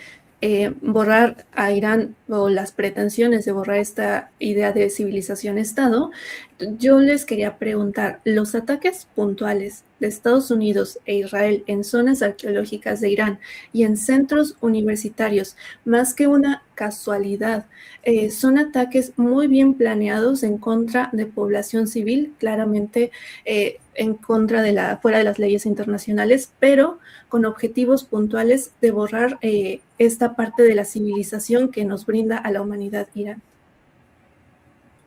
Speaker 2: borrar a Irán o las pretensiones de borrar esta idea de civilización-estado, yo les quería preguntar, ¿los ataques puntuales de Estados Unidos e Israel en zonas arqueológicas de Irán y en centros universitarios, más que una casualidad, son ataques muy bien planeados en contra de población civil, claramente en contra de fuera de las leyes internacionales, pero con objetivos puntuales de borrar esta parte de la civilización que nos brinda a la humanidad Irán?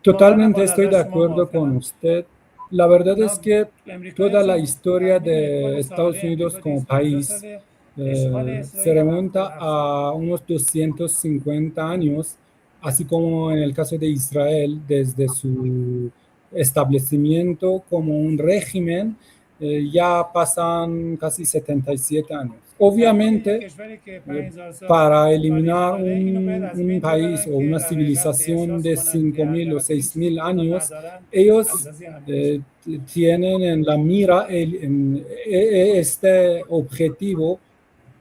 Speaker 3: Totalmente estoy de acuerdo con usted. La verdad es que toda la historia de Estados Unidos como país se remonta a unos 250 años, así como en el caso de Israel, desde su establecimiento como un régimen, ya pasan casi 77 años. Obviamente, para eliminar un país o una civilización de 5.000 o 6.000 años, ellos tienen en la mira este objetivo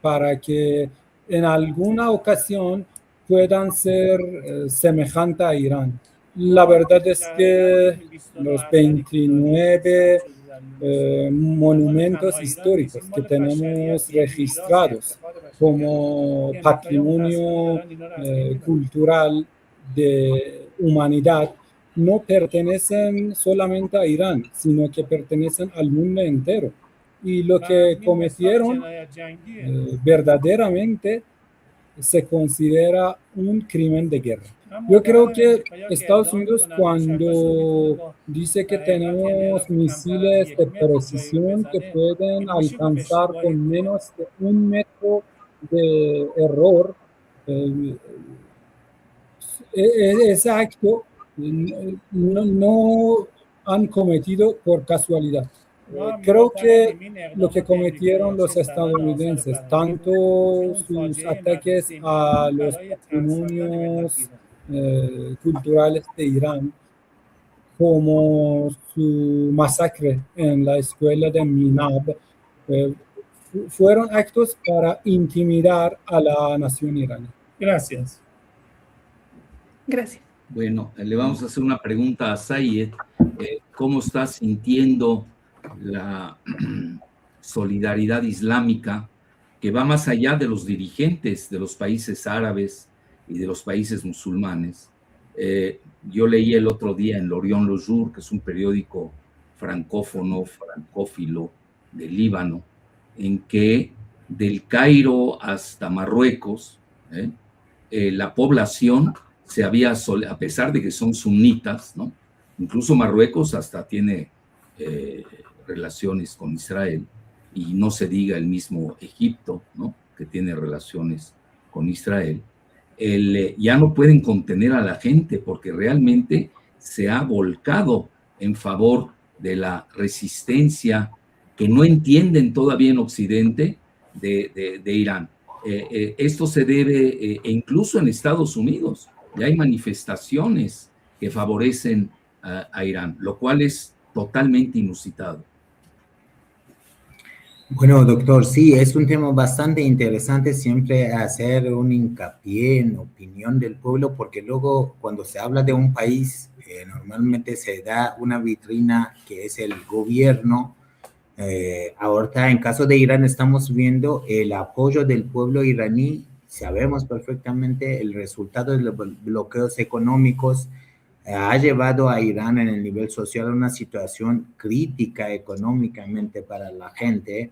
Speaker 3: para que en alguna ocasión puedan ser semejantes a Irán. La verdad es que los 29 monumentos históricos que tenemos registrados como patrimonio cultural de humanidad no pertenecen solamente a Irán, sino que pertenecen al mundo entero. Y lo que cometieron verdaderamente se considera un crimen de guerra. Yo creo que Estados Unidos, cuando dice que tenemos misiles de precisión que pueden alcanzar con menos de 1 metro de error, ese acto no han cometido por casualidad. Creo que lo que cometieron los estadounidenses, tanto sus ataques a los patrimonios culturales de Irán, como su masacre en la escuela de Minab, fueron actos para intimidar a la nación iraní.
Speaker 4: Gracias.
Speaker 2: Gracias.
Speaker 1: Bueno, le vamos a hacer una pregunta a Sayed. ¿Cómo está sintiendo la solidaridad islámica que va más allá de los dirigentes de los países árabes y de los países musulmanes? Yo leí el otro día en L'Orient Le Jour, que es un periódico francófilo de Líbano, en que del Cairo hasta Marruecos, la población se había, a pesar de que son sunitas, ¿no? Incluso Marruecos hasta tiene relaciones con Israel, y no se diga el mismo Egipto, ¿no? Que tiene relaciones con Israel. Ya no pueden contener a la gente porque realmente se ha volcado en favor de la resistencia que no entienden todavía en Occidente de Irán. Esto se debe, incluso en Estados Unidos, ya hay manifestaciones que favorecen a Irán, lo cual es totalmente inusitado.
Speaker 5: Bueno, doctor, sí, es un tema bastante interesante siempre hacer un hincapié en opinión del pueblo, porque luego cuando se habla de un país, normalmente se da una vitrina que es el gobierno. Ahorita, en caso de Irán, estamos viendo el apoyo del pueblo iraní. Sabemos perfectamente el resultado de los bloqueos económicos ha llevado a Irán en el nivel social a una situación crítica económicamente para la gente,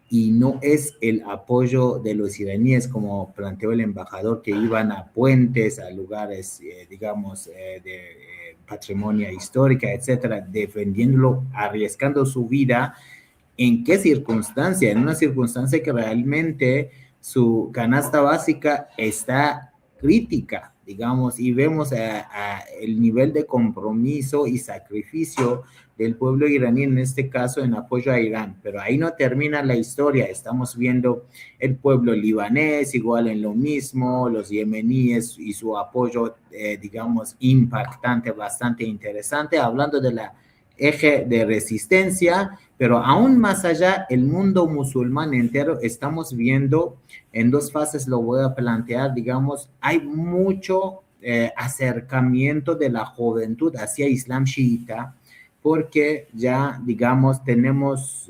Speaker 5: y no es el apoyo de los iraníes, como planteó el embajador, que iban a puentes, a lugares, digamos, de patrimonio histórica, etcétera, defendiéndolo, arriesgando su vida. ¿En qué circunstancia? En una circunstancia que realmente su canasta básica está crítica, digamos, y vemos el nivel de compromiso y sacrificio del pueblo iraní, en este caso en apoyo a Irán. Pero ahí no termina la historia, estamos viendo el pueblo libanés igual en lo mismo, los yemeníes y su apoyo, digamos, impactante, bastante interesante, hablando de la eje de resistencia, pero aún más allá, el mundo musulmán entero, estamos viendo en dos fases, lo voy a plantear, digamos, hay mucho acercamiento de la juventud hacia Islam chiita, porque ya, digamos, tenemos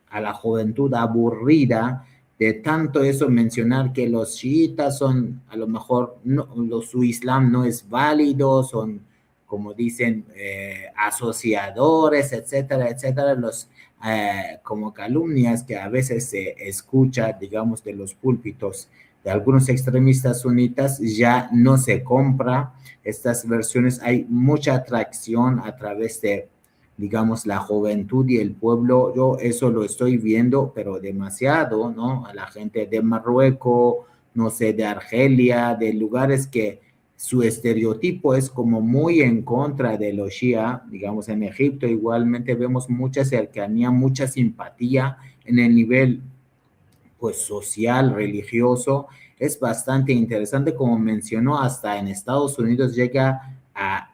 Speaker 5: a la juventud aburrida de tanto eso, mencionar que los chiitas son, a lo mejor, no, su Islam no es válido, son, como dicen, asociadores, etcétera, etcétera, como calumnias que a veces se escucha, digamos, de los púlpitos de algunos extremistas sunitas, ya no se compra estas versiones. Hay mucha atracción a través de, digamos, la juventud y el pueblo. Yo eso lo estoy viendo, pero demasiado, ¿no? A la gente de Marruecos, no sé, de Argelia, de lugares que su estereotipo es como muy en contra de los Shia. Digamos, en Egipto igualmente vemos mucha cercanía, mucha simpatía en el nivel, pues, social, religioso. Es bastante interesante, como mencionó, hasta en Estados Unidos llega a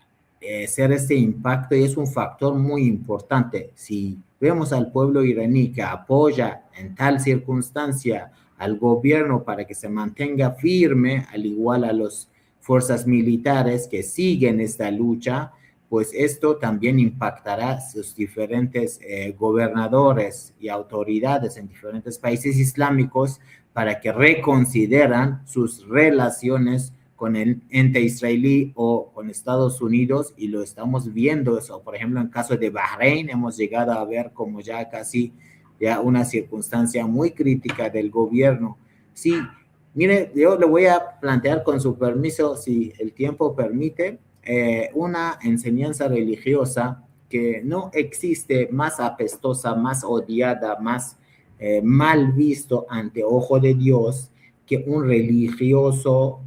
Speaker 5: ser este impacto y es un factor muy importante. Si vemos al pueblo iraní que apoya en tal circunstancia al gobierno para que se mantenga firme, al igual a las fuerzas militares que siguen esta lucha, pues esto también impactará sus diferentes gobernadores y autoridades en diferentes países islámicos para que reconsideran sus relaciones con el ente israelí o con Estados Unidos, y lo estamos viendo eso. Por ejemplo, en el caso de Bahrein, hemos llegado a ver como ya casi ya una circunstancia muy crítica del gobierno. Sí, mire, yo le voy a plantear, con su permiso, si el tiempo permite, una enseñanza religiosa que no existe más apestosa, más odiada, más mal visto ante ojo de Dios que un religioso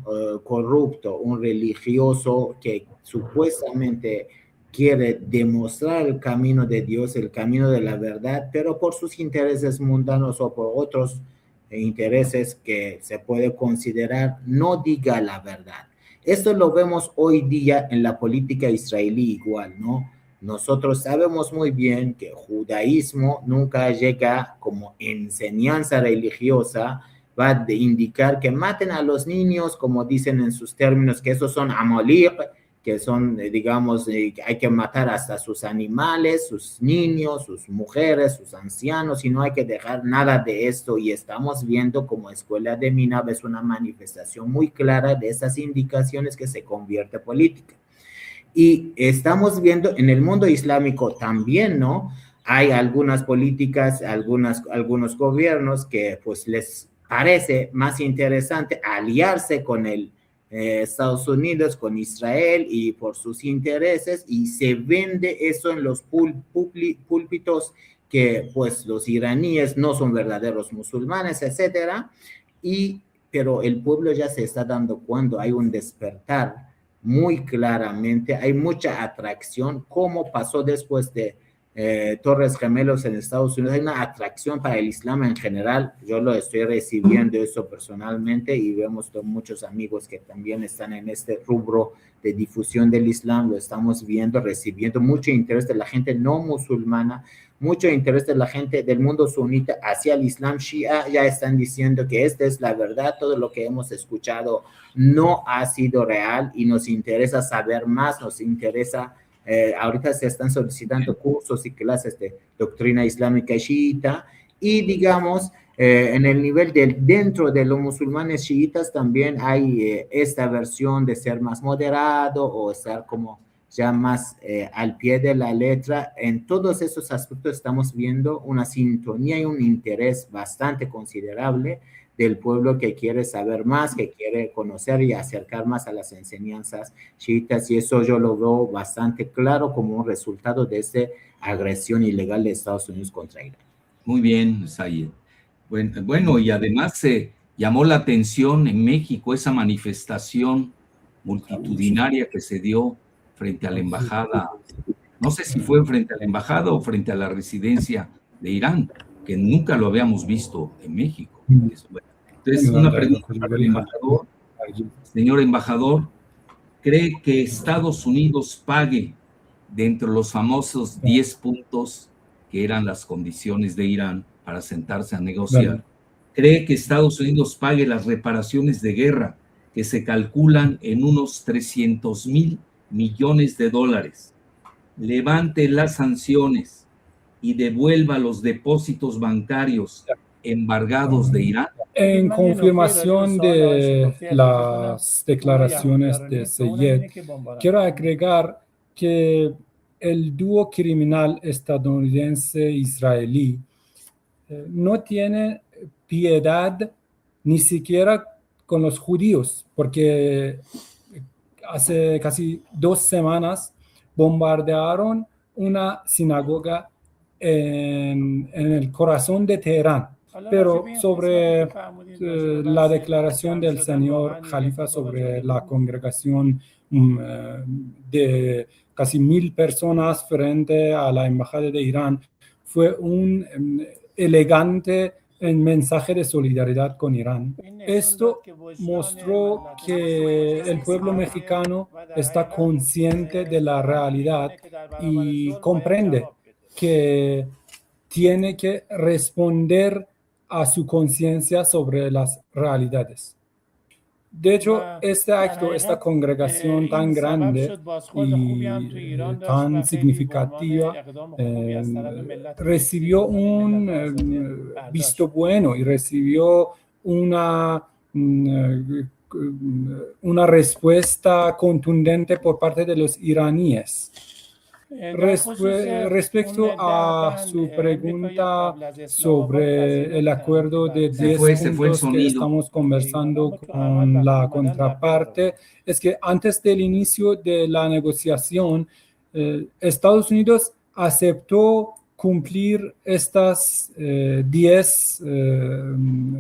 Speaker 5: corrupto, un religioso que supuestamente quiere demostrar el camino de Dios, el camino de la verdad, pero por sus intereses mundanos o por otros intereses que se puede considerar, no diga la verdad. Esto lo vemos hoy día en la política israelí igual, ¿no? Nosotros sabemos muy bien que el judaísmo nunca llega como enseñanza religiosa, va a indicar que maten a los niños, como dicen en sus términos, que esos son amolir, que son, digamos, hay que matar hasta sus animales, sus niños, sus mujeres, sus ancianos, y no hay que dejar nada de esto. Y estamos viendo como Escuela de Minab es una manifestación muy clara de esas indicaciones que se convierte en política. Y estamos viendo en el mundo islámico también, ¿no? Hay algunas políticas, algunos gobiernos que pues les parece más interesante aliarse con el Estados Unidos, con Israel, y por sus intereses, y se vende eso en los púlpitos, que pues los iraníes no son verdaderos musulmanes, etcétera. Pero el pueblo ya se está dando cuenta, hay un despertar muy claramente, hay mucha atracción, como pasó después de Torres Gemelos en Estados Unidos. Hay una atracción para el Islam en general. Yo lo estoy recibiendo eso personalmente, y vemos muchos amigos que también están en este rubro de difusión del Islam, lo estamos viendo, recibiendo mucho interés de la gente no musulmana, mucho interés de la gente del mundo sunita hacia el Islam Shia. Ya están diciendo que esta es la verdad, todo lo que hemos escuchado no ha sido real, y nos interesa saber más, nos interesa. Ahorita se están solicitando cursos y clases de doctrina islámica chiita, y digamos, en el nivel dentro de los musulmanes chiitas también hay esta versión de ser más moderado o estar como ya más al pie de la letra. En todos esos aspectos estamos viendo una sintonía y un interés bastante considerable del pueblo que quiere saber más, que quiere conocer y acercar más a las enseñanzas chiitas, y eso yo lo veo bastante claro como un resultado de esta agresión ilegal de Estados Unidos contra Irán.
Speaker 1: Muy bien, Sayed. Bueno, y además se llamó la atención en México esa manifestación multitudinaria que se dio frente a la embajada, no sé si fue frente a la embajada o frente a la residencia de Irán, que nunca lo habíamos visto en México. Entonces, una pregunta para el embajador. Señor embajador, ¿cree que Estados Unidos pague dentro de los famosos 10 puntos que eran las condiciones de Irán para sentarse a negociar? ¿Cree que Estados Unidos pague las reparaciones de guerra que se calculan en unos 300,000 millones de dólares? Levante las sanciones y devuelva los depósitos bancarios embargados de Irán.
Speaker 3: En confirmación de las declaraciones de Seyed, quiero agregar que el dúo criminal estadounidense-israelí no tiene piedad ni siquiera con los judíos, porque hace casi 2 semanas bombardearon una sinagoga en el corazón de Teherán. Pero sobre la declaración del señor Jalifa sobre la congregación de casi 1,000 personas frente a la embajada de Irán, fue un elegante mensaje de solidaridad con Irán. Esto mostró que el pueblo mexicano está consciente de la realidad y comprende que tiene que responder a su conciencia sobre las realidades. De hecho, este acto, esta congregación tan grande y tan significativa recibió un visto bueno y recibió una respuesta contundente por parte de los iraníes. Respecto a su pregunta sobre el acuerdo de 10 puntos que estamos conversando con la contraparte, es que antes del inicio de la negociación, Estados Unidos aceptó cumplir estas 10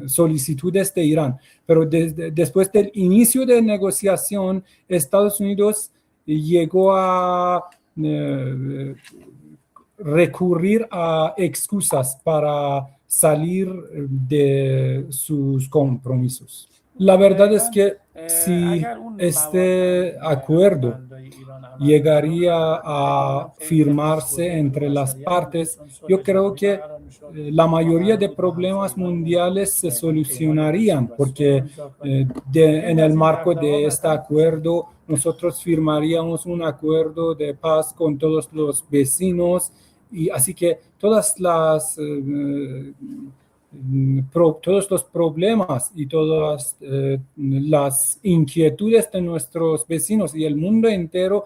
Speaker 3: solicitudes de Irán, pero después del inicio de negociación, Estados Unidos llegó a recurrir a excusas para salir de sus compromisos. La verdad es que si este acuerdo llegaría a firmarse entre las partes, yo creo que la mayoría de problemas mundiales se solucionarían, porque en el marco de este acuerdo nosotros firmaríamos un acuerdo de paz con todos los vecinos, y así que todos los problemas y todas las inquietudes de nuestros vecinos y el mundo entero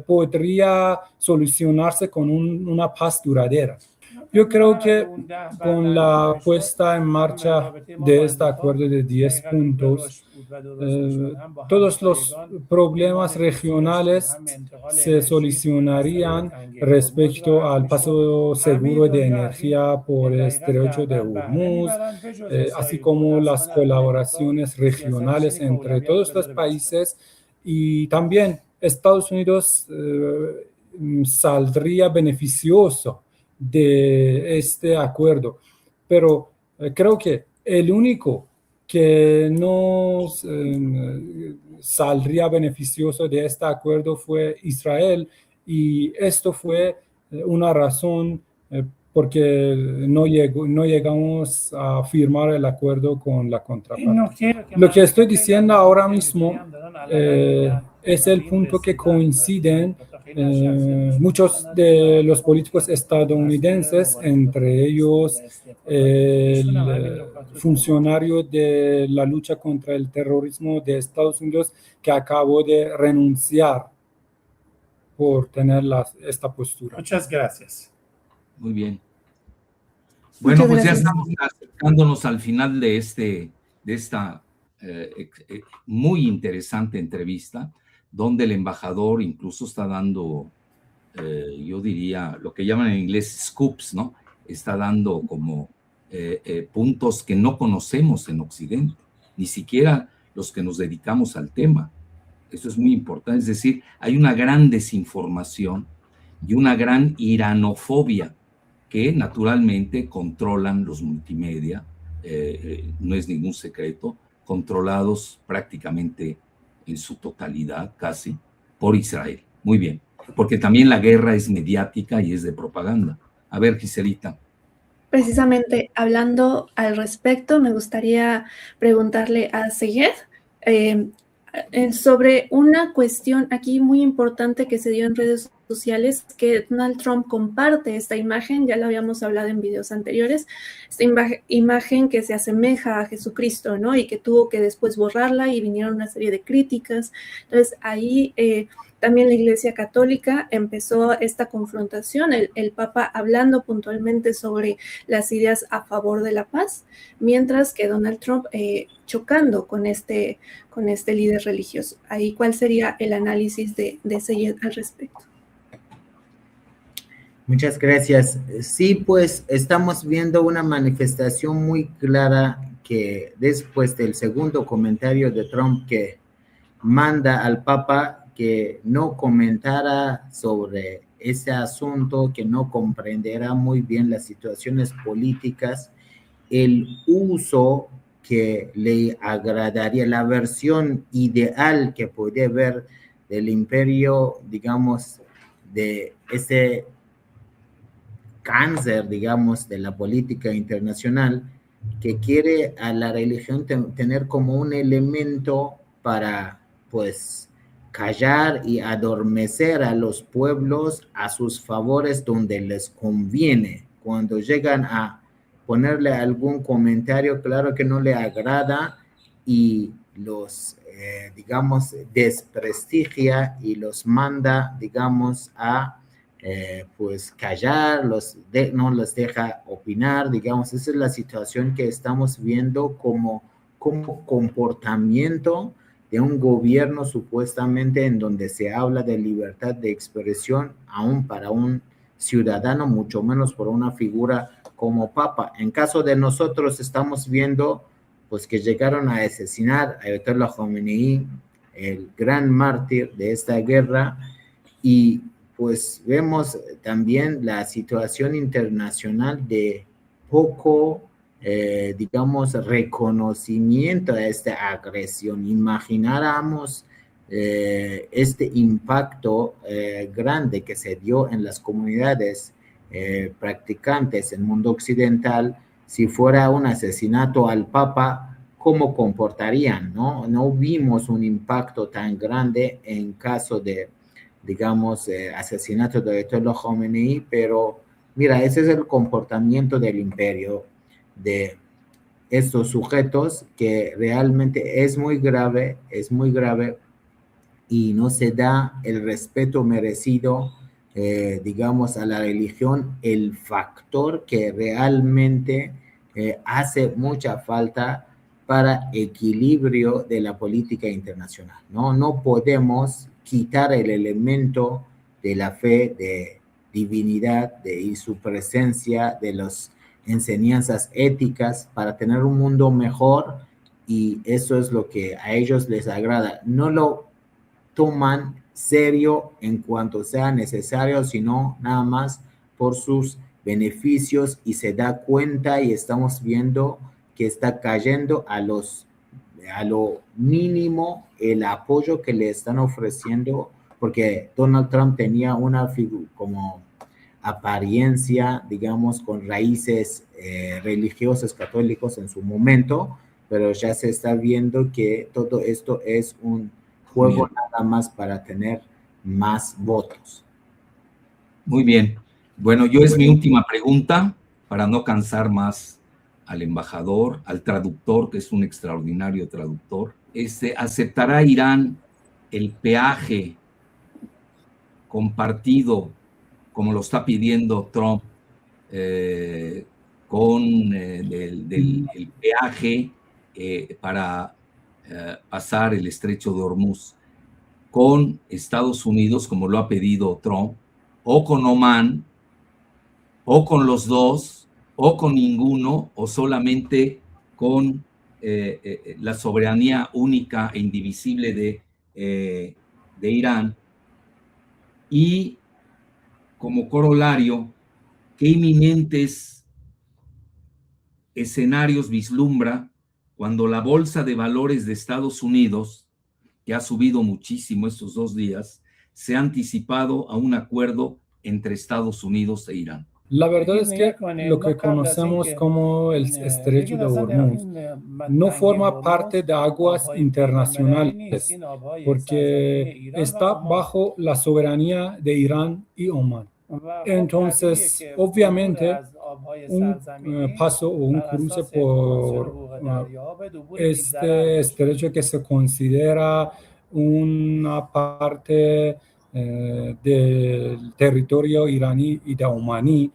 Speaker 3: podría solucionarse con una paz duradera. Yo creo que con la puesta en marcha de este acuerdo de 10 puntos, todos los problemas regionales se solucionarían respecto al paso seguro de energía por el estrecho de Hormuz, así como las colaboraciones regionales entre todos los países, y también Estados Unidos saldría beneficioso de este acuerdo. Pero creo que el único que no saldría beneficioso de este acuerdo fue Israel, y esto fue una razón porque no llegamos a firmar el acuerdo con la contraparte. Lo que estoy diciendo ahora mismo es el punto que coinciden muchos de los políticos estadounidenses, entre ellos el funcionario de la lucha contra el terrorismo de Estados Unidos, que acabó de renunciar por tener esta postura.
Speaker 4: Muchas gracias.
Speaker 1: Muy bien. Bueno, pues ya estamos acercándonos al final de esta muy interesante entrevista, donde el embajador incluso está dando, yo diría, lo que llaman en inglés scoops, ¿no? Está dando como puntos que no conocemos en Occidente, ni siquiera los que nos dedicamos al tema. Eso es muy importante. Es decir, hay una gran desinformación y una gran iranofobia que naturalmente controlan los multimedia, no es ningún secreto, controlados prácticamente en su totalidad, casi, por Israel. Muy bien, porque también la guerra es mediática y es de propaganda. A ver, Giselita.
Speaker 2: Precisamente hablando al respecto, me gustaría preguntarle a Seyed sobre una cuestión aquí muy importante que se dio en redes sociales, que Donald Trump comparte esta imagen, ya lo habíamos hablado en videos anteriores, esta imagen que se asemeja a Jesucristo, ¿no? Y que tuvo que después borrarla y vinieron una serie de críticas. Entonces ahí también la Iglesia Católica empezó esta confrontación, el Papa hablando puntualmente sobre las ideas a favor de la paz, mientras que Donald Trump chocando con este líder religioso. Ahí, ¿cuál sería el análisis de Seyed al respecto?
Speaker 5: Muchas gracias. Sí, pues estamos viendo una manifestación muy clara que después del segundo comentario de Trump que manda al Papa que no comentara sobre ese asunto, que no comprenderá muy bien las situaciones políticas, el uso que le agradaría, la versión ideal que puede ver del imperio, digamos, de ese cáncer, digamos, de la política internacional, que quiere a la religión tener como un elemento para, pues, callar y adormecer a los pueblos a sus favores donde les conviene. Cuando llegan a ponerle algún comentario, claro que no le agrada y los, digamos, desprestigia y los manda, digamos, a pues callar, no los deja opinar, digamos, esa es la situación que estamos viendo como comportamiento de un gobierno supuestamente en donde se habla de libertad de expresión, aún para un ciudadano, mucho menos por una figura como Papa. En caso de nosotros estamos viendo pues que llegaron a asesinar a Ayatollah Khomeini, el gran mártir de esta guerra, y pues vemos también la situación internacional de poco, digamos, reconocimiento a esta agresión. Imagináramos este impacto grande que se dio en las comunidades practicantes en el mundo occidental, si fuera un asesinato al Papa, ¿cómo comportarían? No vimos un impacto tan grande en caso de, digamos, asesinato de Ayatollah Khomeini, pero mira, ese es el comportamiento del imperio, de estos sujetos, que realmente es muy grave y no se da el respeto merecido, digamos, a la religión, el factor que realmente hace mucha falta para equilibrio de la política internacional. No podemos quitar el elemento de la fe, de divinidad y su presencia, de las enseñanzas éticas para tener un mundo mejor, y eso es lo que a ellos les agrada. No lo toman serio en cuanto sea necesario, sino nada más por sus beneficios, y se da cuenta y estamos viendo que está cayendo a lo mínimo el apoyo que le están ofreciendo, porque Donald Trump tenía una figura como apariencia, digamos, con raíces religiosas católicos en su momento, pero ya se está viendo que todo esto es un juego nada más para tener más votos.
Speaker 1: Muy bien. Bueno, es mi última pregunta para no cansar más al embajador, al traductor, que es un extraordinario traductor. ¿Aceptará Irán el peaje compartido, como lo está pidiendo Trump, con el peaje para pasar el estrecho de Hormuz con Estados Unidos, como lo ha pedido Trump, o con Omán, o con los dos, o con ninguno, o solamente con la soberanía única e indivisible de de Irán, y como corolario, ¿qué inminentes escenarios vislumbra cuando la Bolsa de Valores de Estados Unidos, que ha subido muchísimo estos 2 días, se ha anticipado a un acuerdo entre Estados Unidos e Irán?
Speaker 3: La verdad es que lo que conocemos como el Estrecho de Hormuz no forma parte de aguas internacionales porque está bajo la soberanía de Irán y Omán. Entonces, obviamente, un paso o un cruce por este estrecho que se considera una parte del territorio iraní y de omaní,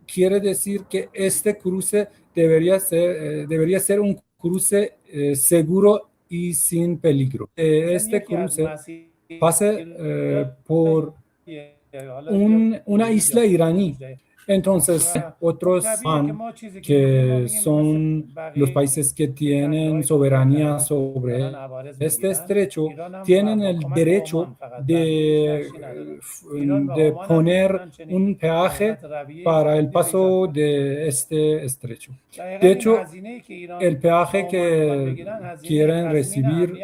Speaker 3: quiere decir que este cruce debería ser un cruce seguro y sin peligro. Este cruce pase por una isla iraní. Entonces, otros que son los países que tienen soberanía sobre este estrecho, tienen el derecho de poner un peaje para el paso de este estrecho. De hecho, el peaje que quieren recibir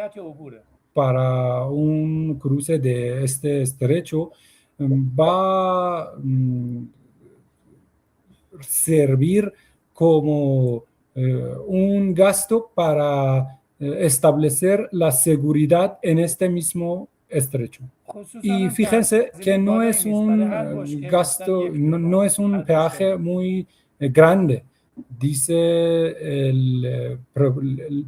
Speaker 3: para un cruce de este estrecho va a servir como un gasto para establecer la seguridad en este mismo estrecho. Y fíjense que no es un gasto, no es un peaje muy grande. Dice el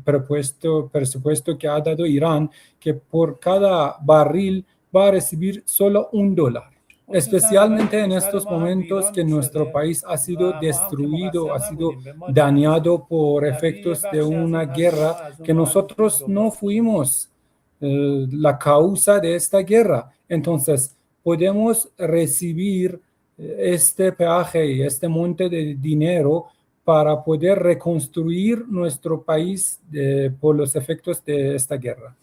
Speaker 3: presupuesto que ha dado Irán que por cada barril va a recibir solo $1. Especialmente en estos momentos que nuestro país ha sido destruido, ha sido dañado por efectos de una guerra que nosotros no fuimos la causa de esta guerra. Entonces, podemos recibir este peaje y este monte de dinero para poder reconstruir nuestro país por los efectos de esta guerra.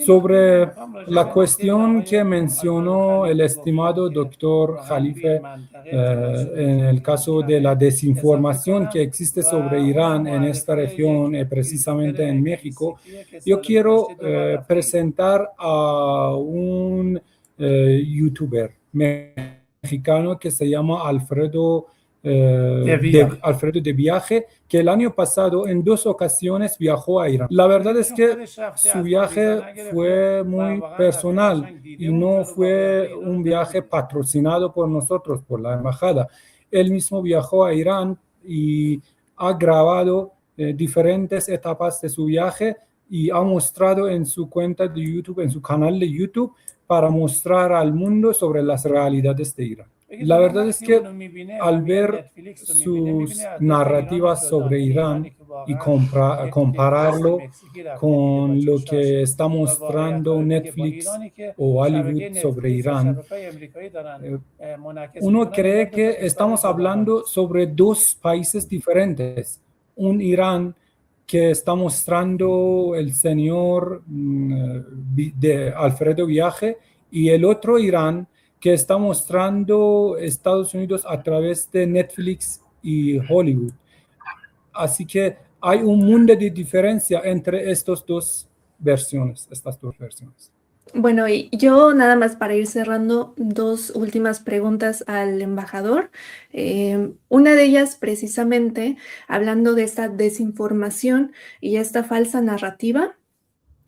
Speaker 3: Sobre la cuestión que mencionó el estimado doctor Jalife en el caso de la desinformación que existe sobre Irán en esta región, precisamente en México, yo quiero presentar a un youtuber mexicano que se llama Alfredo de Viaje, que el año pasado en 2 ocasiones viajó a Irán. La verdad es que su viaje fue muy personal y no fue un viaje patrocinado por nosotros, por la embajada. Él mismo viajó a Irán y ha grabado diferentes etapas de su viaje y ha mostrado en su cuenta de YouTube, en su canal de YouTube, para mostrar al mundo sobre las realidades de Irán. La verdad es que al ver sus narrativas sobre Irán y compararlo con lo que está mostrando Netflix o Hollywood sobre Irán, uno cree que estamos hablando sobre 2 países diferentes. Un Irán que está mostrando el señor de Alfredo Viaje y el otro Irán que está mostrando Estados Unidos a través de Netflix y Hollywood. Así que hay un mundo de diferencia entre estas dos versiones.
Speaker 2: Bueno, y yo nada más para ir cerrando 2 últimas preguntas al embajador. Una de ellas precisamente hablando de esta desinformación y esta falsa narrativa.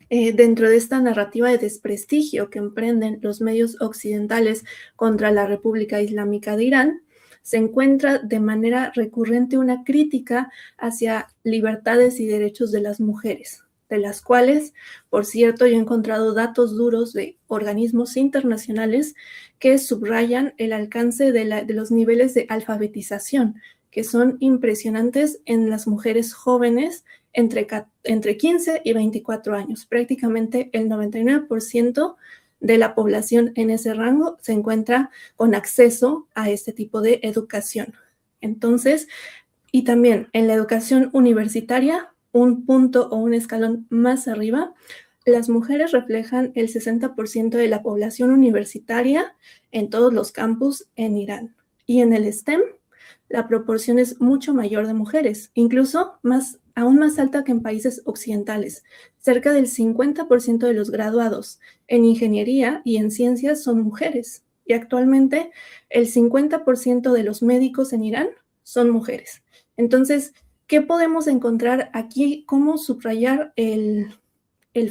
Speaker 2: Dentro de esta narrativa de desprestigio que emprenden los medios occidentales contra la República Islámica de Irán, se encuentra de manera recurrente una crítica hacia libertades y derechos de las mujeres, de las cuales, por cierto, yo he encontrado datos duros de organismos internacionales que subrayan el alcance de los niveles de alfabetización, que son impresionantes en las mujeres jóvenes entre 15 y 24 años. Prácticamente el 99% de la población en ese rango se encuentra con acceso a este tipo de educación. Entonces, y también en la educación universitaria, un punto o un escalón más arriba, las mujeres reflejan el 60% de la población universitaria en todos los campus en Irán. Y en el STEM, la proporción es mucho mayor de mujeres, incluso aún más alta que en países occidentales. Cerca del 50% de los graduados en ingeniería y en ciencias son mujeres. Y actualmente el 50% de los médicos en Irán son mujeres. Entonces, ¿qué podemos encontrar aquí? ¿Cómo subrayar el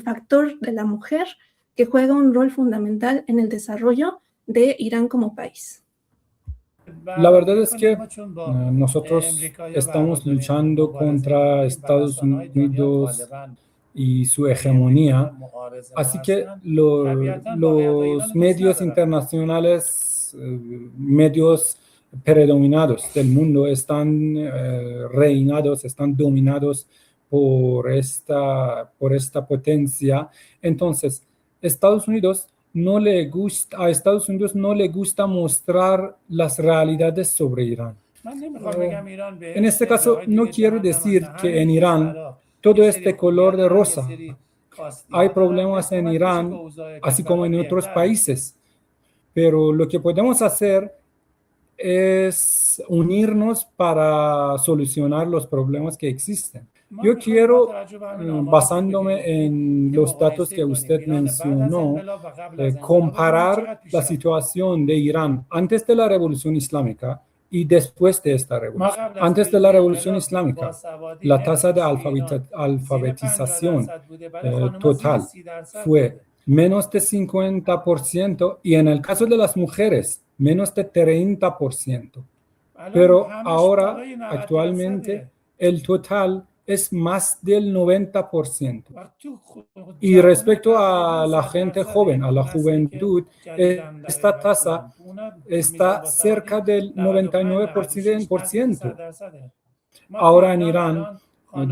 Speaker 2: factor de la mujer que juega un rol fundamental en el desarrollo de Irán como país?
Speaker 3: La verdad es que nosotros estamos luchando contra Estados Unidos y su hegemonía, así que los medios internacionales, medios predominados del mundo están reinados, están dominados por esta potencia. Entonces, a Estados Unidos no le gusta mostrar las realidades sobre Irán. En este caso, no quiero decir que en Irán todo es de color de rosa. Hay problemas en Irán, así como en otros países, pero lo que podemos hacer es unirnos para solucionar los problemas que existen. Yo quiero, basándome en los datos que usted mencionó, comparar la situación de Irán antes de la Revolución Islámica y después de esta revolución. Antes de la Revolución Islámica, la tasa de alfabetización total fue menos de 50% y en el caso de las mujeres, menos de 30%. Pero ahora, actualmente, el total es más del 90%. Y respecto a la gente joven, a la juventud, esta tasa está cerca del 99%. Ahora en Irán,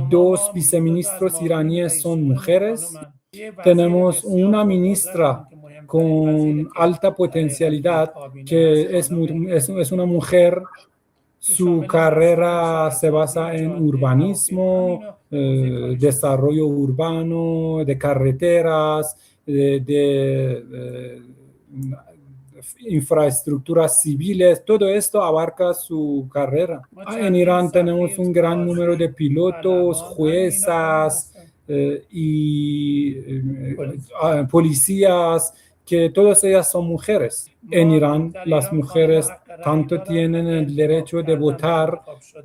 Speaker 3: 2 viceministros iraníes son mujeres. Tenemos una ministra con alta potencialidad que es una mujer. Su carrera se basa en urbanismo, desarrollo urbano, de carreteras, de infraestructuras civiles. Todo esto abarca su carrera. En Irán tenemos un gran número de pilotos, juezas y policías, que todas ellas son mujeres. En Irán, las mujeres tanto tienen el derecho de votar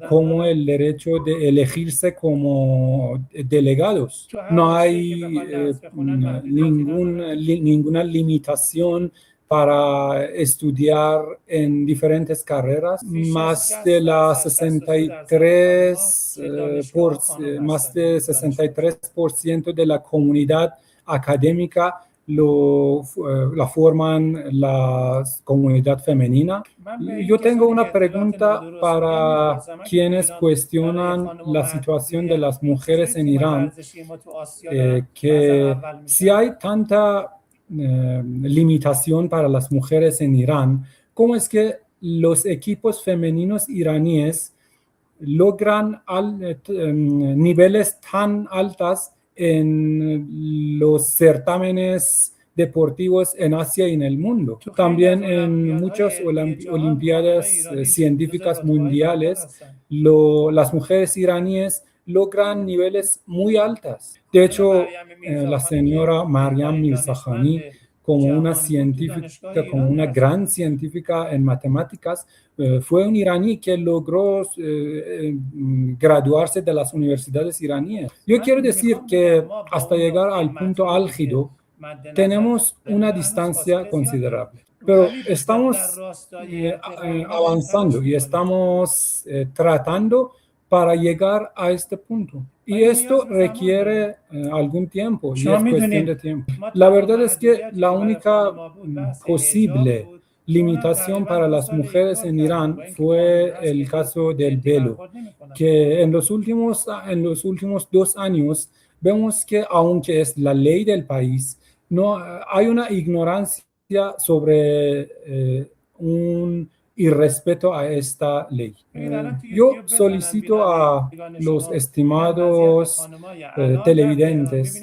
Speaker 3: como el derecho de elegirse como delegados. No hay ninguna limitación para estudiar en diferentes carreras. Más de 63% de la comunidad académica la forman la comunidad femenina. Yo tengo una pregunta para quienes cuestionan la situación de las mujeres en Irán, que si hay tanta limitación para las mujeres en Irán, ¿cómo es que los equipos femeninos iraníes logran niveles tan altos en los certámenes deportivos en Asia y en el mundo? También en muchas olimpiadas científicas mundiales, las mujeres iraníes logran niveles muy altos. De hecho, la señora Maryam Mirzakhani, como una científica, como una gran científica en matemáticas, fue un iraní que logró graduarse de las universidades iraníes. Yo quiero decir que hasta llegar al punto álgido, tenemos una distancia considerable, pero estamos avanzando y estamos tratando para llegar a este punto. Y esto requiere algún tiempo, y es cuestión de tiempo. La verdad es que la única posible limitación para las mujeres en Irán fue el caso del velo, que en los últimos 2 años vemos que, aunque es la ley del país, no hay una ignorancia sobre un y respeto a esta ley. Yo solicito a los estimados televidentes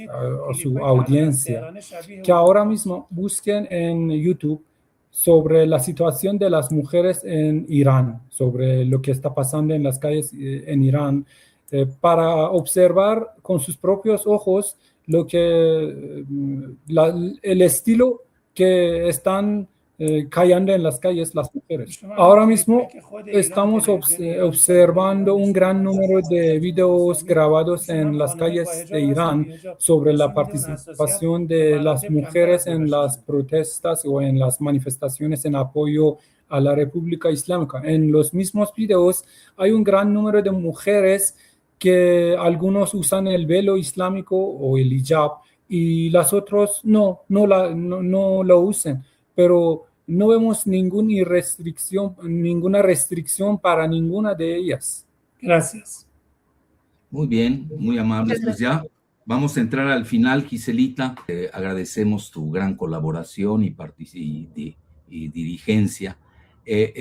Speaker 3: o su audiencia que ahora mismo busquen en YouTube sobre la situación de las mujeres en Irán, sobre lo que está pasando en las calles en Irán, para observar con sus propios ojos el estilo que están cayendo en las calles las mujeres. Ahora mismo estamos observando un gran número de videos grabados en las calles de Irán sobre la participación de las mujeres en las protestas o en las manifestaciones en apoyo a la República Islámica. En los mismos videos hay un gran número de mujeres que algunos usan el velo islámico o el hijab y las otras no lo usen, pero no vemos ninguna restricción para ninguna de ellas.
Speaker 4: Gracias.
Speaker 1: Muy bien, muy amables. Pues ya vamos a entrar al final, Giselita. Agradecemos tu gran colaboración y dirigencia.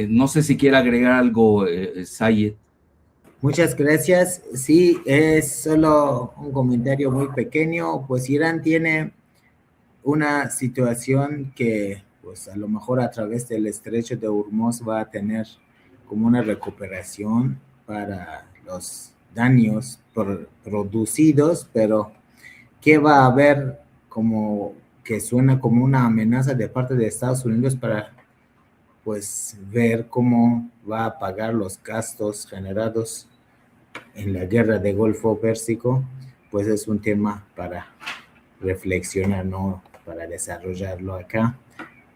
Speaker 1: No sé si quiere agregar algo, Sayed.
Speaker 5: Muchas gracias. Sí, es solo un comentario muy pequeño. Pues Irán tiene una situación que pues a lo mejor a través del estrecho de Hormuz va a tener como una recuperación para los daños producidos, pero ¿qué va a haber como que suena como una amenaza de parte de Estados Unidos para pues ver cómo va a pagar los gastos generados en la guerra de Golfo Pérsico? Pues es un tema para reflexionar, ¿no? Para desarrollarlo acá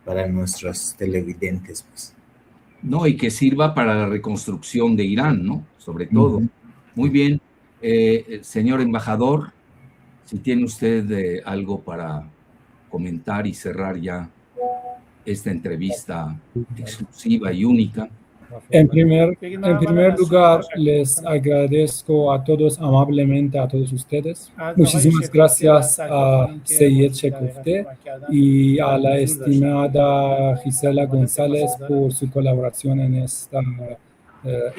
Speaker 5: para nuestros televidentes, pues.
Speaker 1: No, y que sirva para la reconstrucción de Irán, ¿no? Sobre todo. Muy bien. Señor embajador, si tiene usted algo para comentar y cerrar ya esta entrevista exclusiva y única.
Speaker 3: En primer lugar, les agradezco a todos amablemente, a todos ustedes. Muchísimas gracias a Sayed Shekufte y a la estimada Gisela González por su colaboración en esta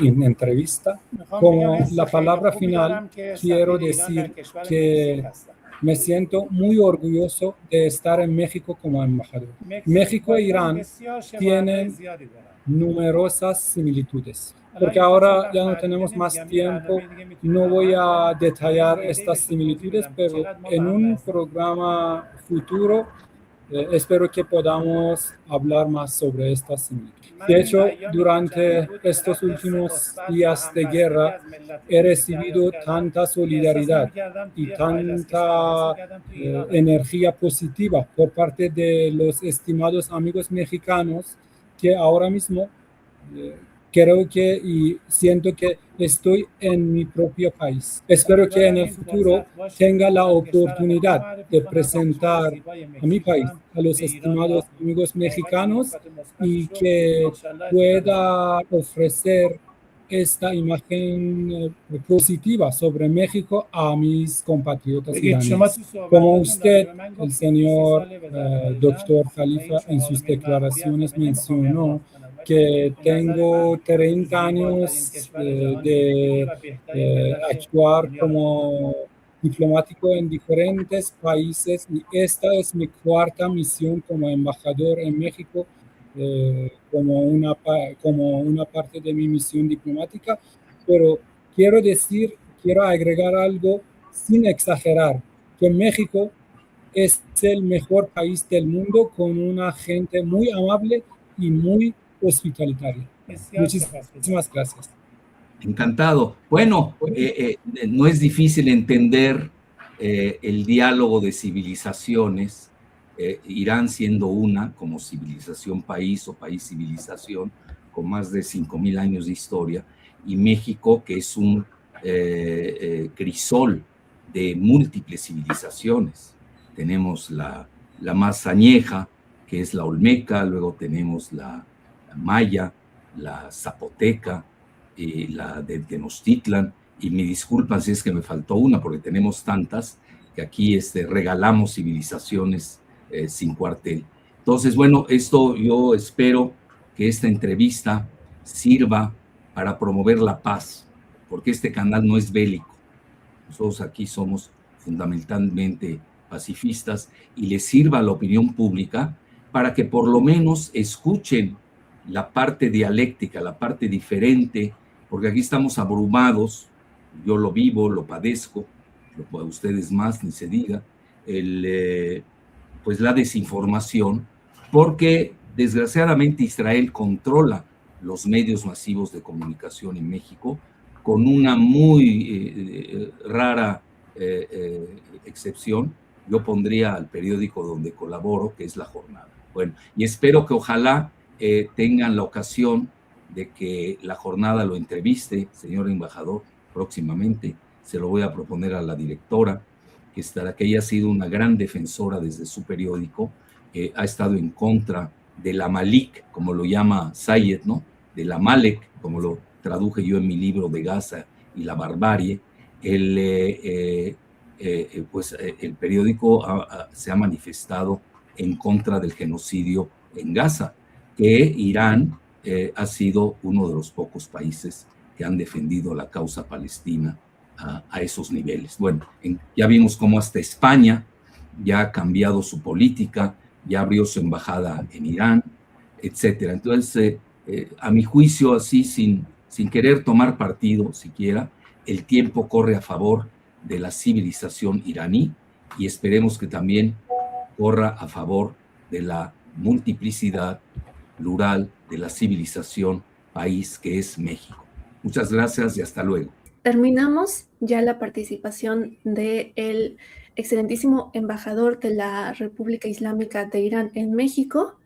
Speaker 3: entrevista. Como la palabra final, quiero decir que me siento muy orgulloso de estar en México como embajador. México e Irán tienen numerosas similitudes. Porque ahora ya no tenemos más tiempo, no voy a detallar estas similitudes, pero en un programa futuro espero que podamos hablar más sobre estas similitudes. De hecho, durante estos últimos días de guerra he recibido tanta solidaridad y tanta energía positiva por parte de los estimados amigos mexicanos que ahora mismo creo que y siento que estoy en mi propio país. Espero que en el futuro tenga la oportunidad de presentar a mi país, a los estimados amigos mexicanos, y que pueda ofrecer esta imagen positiva sobre México a mis compatriotas iraníes. Como usted, el señor doctor Khalifa, en sus declaraciones mencionó que tengo 30 años de actuar como diplomático en diferentes países y esta es mi cuarta misión como embajador en México, como una parte de mi misión diplomática, pero quiero agregar algo sin exagerar, que México es el mejor país del mundo con una gente muy amable y muy hospitalitaria. Muchísimas gracias.
Speaker 1: Encantado. Bueno, no es difícil entender el diálogo de civilizaciones, Irán siendo una como civilización país o país civilización con más de 5,000 años de historia, y México que es un crisol de múltiples civilizaciones. Tenemos la más añeja, que es la olmeca, luego tenemos la maya, la zapoteca, la de Tenochtitlan, y me disculpan si es que me faltó una, porque tenemos tantas que aquí regalamos civilizaciones sin cuartel. Entonces, bueno, esto yo espero que esta entrevista sirva para promover la paz, porque este canal no es bélico. Nosotros aquí somos fundamentalmente pacifistas y les sirva a la opinión pública para que por lo menos escuchen la parte dialéctica, la parte diferente, porque aquí estamos abrumados, yo lo vivo, lo padezco, a ustedes más, ni se diga, pues la desinformación, porque desgraciadamente Israel controla los medios masivos de comunicación en México, con una muy rara excepción. Yo pondría al periódico donde colaboro, que es La Jornada. Bueno, y espero que ojalá tengan la ocasión de que La Jornada lo entreviste, señor embajador, próximamente. Se lo voy a proponer a la directora, que ella ha sido una gran defensora desde su periódico, ha estado en contra de la Malik, como lo llama Sayed, ¿no? De la Malek, como lo traduje yo en mi libro de Gaza y la barbarie. Pues el periódico se ha manifestado en contra del genocidio en Gaza, que Irán ha sido uno de los pocos países que han defendido la causa palestina a esos niveles. Bueno, ya vimos cómo hasta España ya ha cambiado su política, ya abrió su embajada en Irán, etcétera. Entonces, a mi juicio, así sin querer tomar partido siquiera, el tiempo corre a favor de la civilización iraní y esperemos que también corra a favor de la multiplicidad plural de la civilización país que es México. Muchas gracias y hasta luego.
Speaker 2: Terminamos ya la participación del excelentísimo embajador de la República Islámica de Irán en México,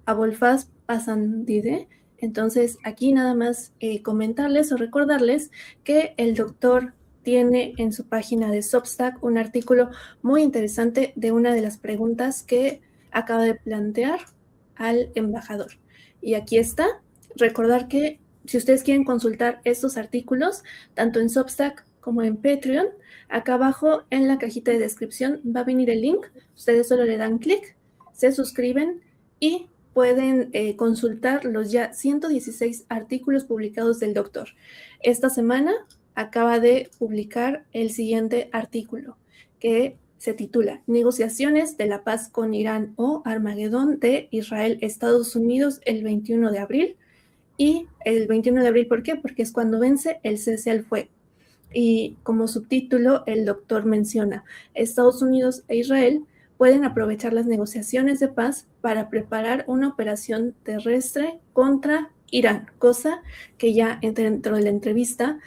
Speaker 2: Abolfaz Pasandide. Entonces, aquí nada más comentarles o recordarles que el doctor tiene en su página de Substack un artículo muy interesante de una de las preguntas que acaba de plantear al embajador. Y aquí está. Recordar que si ustedes quieren consultar estos artículos, tanto en Substack como en Patreon, acá abajo en la cajita de descripción va a venir el link. Ustedes solo le dan clic, se suscriben y pueden consultar los ya 116 artículos publicados del doctor. Esta semana acaba de publicar el siguiente artículo, que se titula Negociaciones de la paz con Irán o Armagedón de Israel-Estados Unidos el 21 de abril. Y el 21 de abril, ¿por qué? Porque es cuando vence el cese al fuego. Y como subtítulo, el doctor menciona, Estados Unidos e Israel pueden aprovechar las negociaciones de paz para preparar una operación terrestre contra Irán, cosa que ya dentro de la entrevista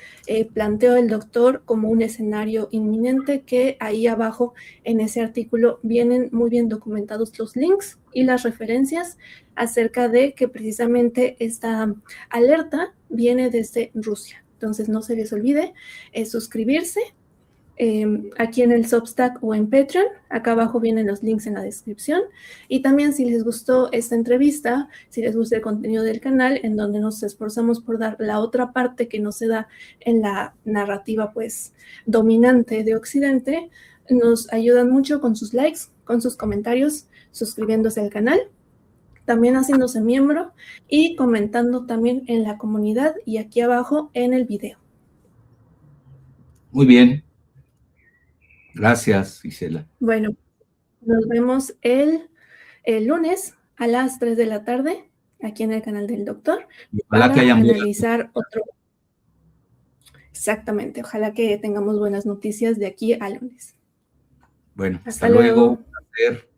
Speaker 2: planteó el doctor como un escenario inminente, que ahí abajo en ese artículo vienen muy bien documentados los links y las referencias acerca de que precisamente esta alerta viene desde Rusia. Entonces no se les olvide suscribirse aquí en el Substack o en Patreon. Acá abajo vienen los links en la descripción. Y también, si les gustó esta entrevista, si les gusta el contenido del canal, en donde nos esforzamos por dar la otra parte que no se da en la narrativa pues dominante de Occidente, nos ayudan mucho con sus likes, con sus comentarios, suscribiéndose al canal, también haciéndose miembro y comentando también en la comunidad y aquí abajo en el video.
Speaker 1: Muy bien. Gracias, Gisela.
Speaker 2: Bueno, nos vemos el lunes a las 3 de la tarde aquí en el canal del doctor
Speaker 1: Ojalá
Speaker 2: para
Speaker 1: que hayan
Speaker 2: analizar otro. Exactamente, ojalá que tengamos buenas noticias de aquí al lunes.
Speaker 1: Bueno, hasta luego. Un placer.